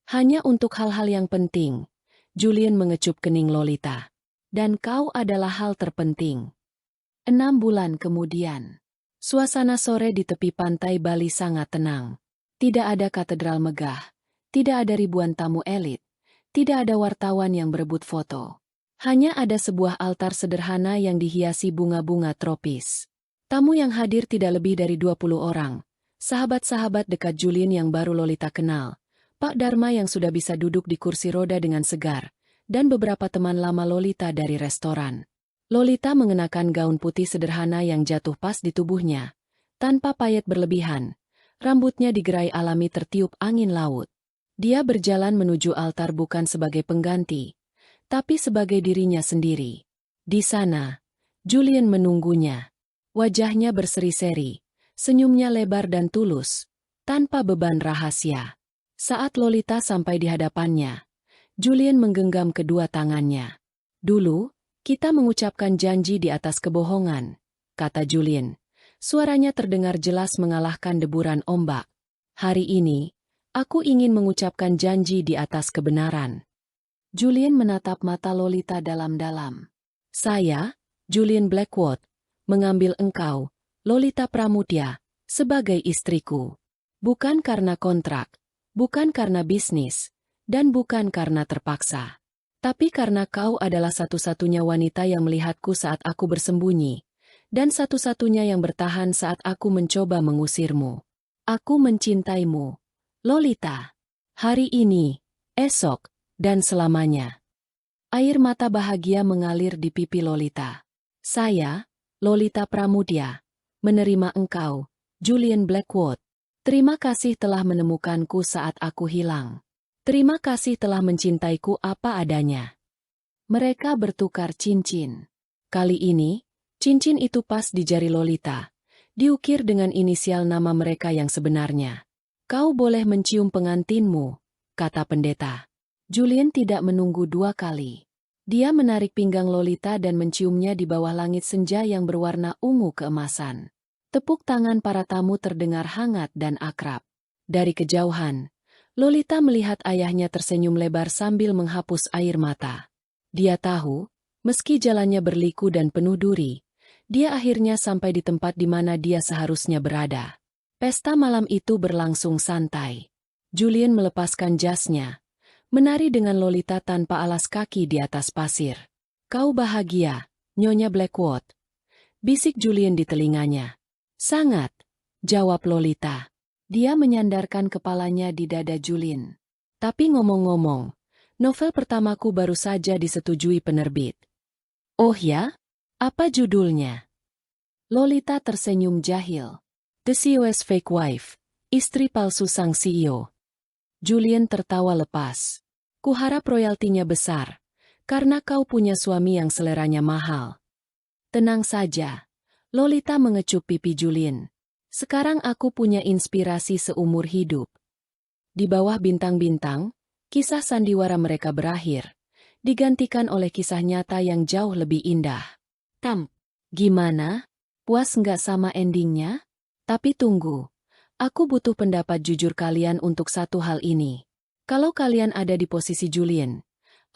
[SPEAKER 1] Hanya untuk hal-hal yang penting. Julian mengecup kening Lolita. Dan kau adalah hal terpenting. 6 bulan kemudian. Suasana sore di tepi pantai Bali sangat tenang. Tidak ada katedral megah. Tidak ada ribuan tamu elit. Tidak ada wartawan yang berebut foto. Hanya ada sebuah altar sederhana yang dihiasi bunga-bunga tropis. Tamu yang hadir tidak lebih dari 20 orang. Sahabat-sahabat dekat Julian yang baru Lolita kenal. Pak Dharma yang sudah bisa duduk di kursi roda dengan segar. Dan beberapa teman lama Lolita dari restoran. Lolita mengenakan gaun putih sederhana yang jatuh pas di tubuhnya. Tanpa payet berlebihan. Rambutnya digerai alami tertiup angin laut. Dia berjalan menuju altar bukan sebagai pengganti, tapi sebagai dirinya sendiri. Di sana, Julian menunggunya. Wajahnya berseri-seri, senyumnya lebar dan tulus, tanpa beban rahasia. Saat Lolita sampai di hadapannya, Julian menggenggam kedua tangannya. Dulu, kita mengucapkan janji di atas kebohongan, kata Julian. Suaranya terdengar jelas mengalahkan deburan ombak. Hari ini, aku ingin mengucapkan janji di atas kebenaran. Julian menatap mata Lolita dalam-dalam. Saya, Julian Blackwood, mengambil engkau, Lolita Pramudya, sebagai istriku. Bukan karena kontrak, bukan karena bisnis, dan bukan karena terpaksa. Tapi karena kau adalah satu-satunya wanita yang melihatku saat aku bersembunyi, dan satu-satunya yang bertahan saat aku mencoba mengusirmu. Aku mencintaimu, Lolita. Hari ini, esok, dan selamanya. Air mata bahagia mengalir di pipi Lolita. Saya, Lolita Pramudya, menerima engkau, Julian Blackwood. Terima kasih telah menemukanku saat aku hilang. Terima kasih telah mencintaiku apa adanya. Mereka bertukar cincin. Kali ini, cincin itu pas di jari Lolita, diukir dengan inisial nama mereka yang sebenarnya. Kau boleh mencium pengantinmu, kata pendeta. Julian tidak menunggu 2 kali. Dia menarik pinggang Lolita dan menciumnya di bawah langit senja yang berwarna ungu keemasan. Tepuk tangan para tamu terdengar hangat dan akrab. Dari kejauhan, Lolita melihat ayahnya tersenyum lebar sambil menghapus air mata. Dia tahu, meski jalannya berliku dan penuh duri, dia akhirnya sampai di tempat di mana dia seharusnya berada. Pesta malam itu berlangsung santai. Julian melepaskan jasnya, menari dengan Lolita tanpa alas kaki di atas pasir. Kau bahagia, Nyonya Blackwood? Bisik Julian di telinganya. Sangat, jawab Lolita. Dia menyandarkan kepalanya di dada Julian. Tapi ngomong-ngomong, novel pertamaku baru saja disetujui penerbit. Oh ya? Apa judulnya? Lolita tersenyum jahil. The CEO's Fake Wife, istri palsu sang CEO. Julian tertawa lepas. Kuharap royaltinya besar, karena kau punya suami yang seleranya mahal. Tenang saja, Lolita mengecup pipi Julian. Sekarang aku punya inspirasi seumur hidup. Di bawah bintang-bintang, kisah sandiwara mereka berakhir, digantikan oleh kisah nyata yang jauh lebih indah. Gimana? Puas nggak sama endingnya? Tapi tunggu, aku butuh pendapat jujur kalian untuk satu hal ini. Kalau kalian ada di posisi Julian,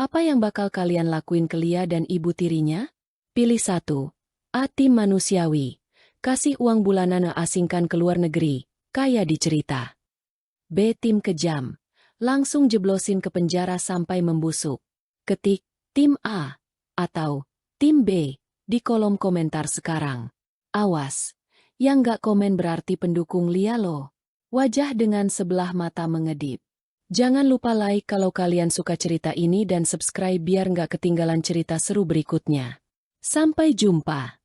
[SPEAKER 1] apa yang bakal kalian lakuin ke Lia dan ibu tirinya? Pilih satu. A. Tim manusiawi. Kasih uang bulanan asingkan ke luar negeri, kaya di cerita. B. Tim kejam. Langsung jeblosin ke penjara sampai membusuk. Ketik, Tim A. Atau, Tim B. Di kolom komentar sekarang. Awas, yang nggak komen berarti pendukung Lia loh. Wajah dengan sebelah mata mengedip. Jangan lupa like kalau kalian suka cerita ini dan subscribe biar nggak ketinggalan cerita seru berikutnya. Sampai jumpa.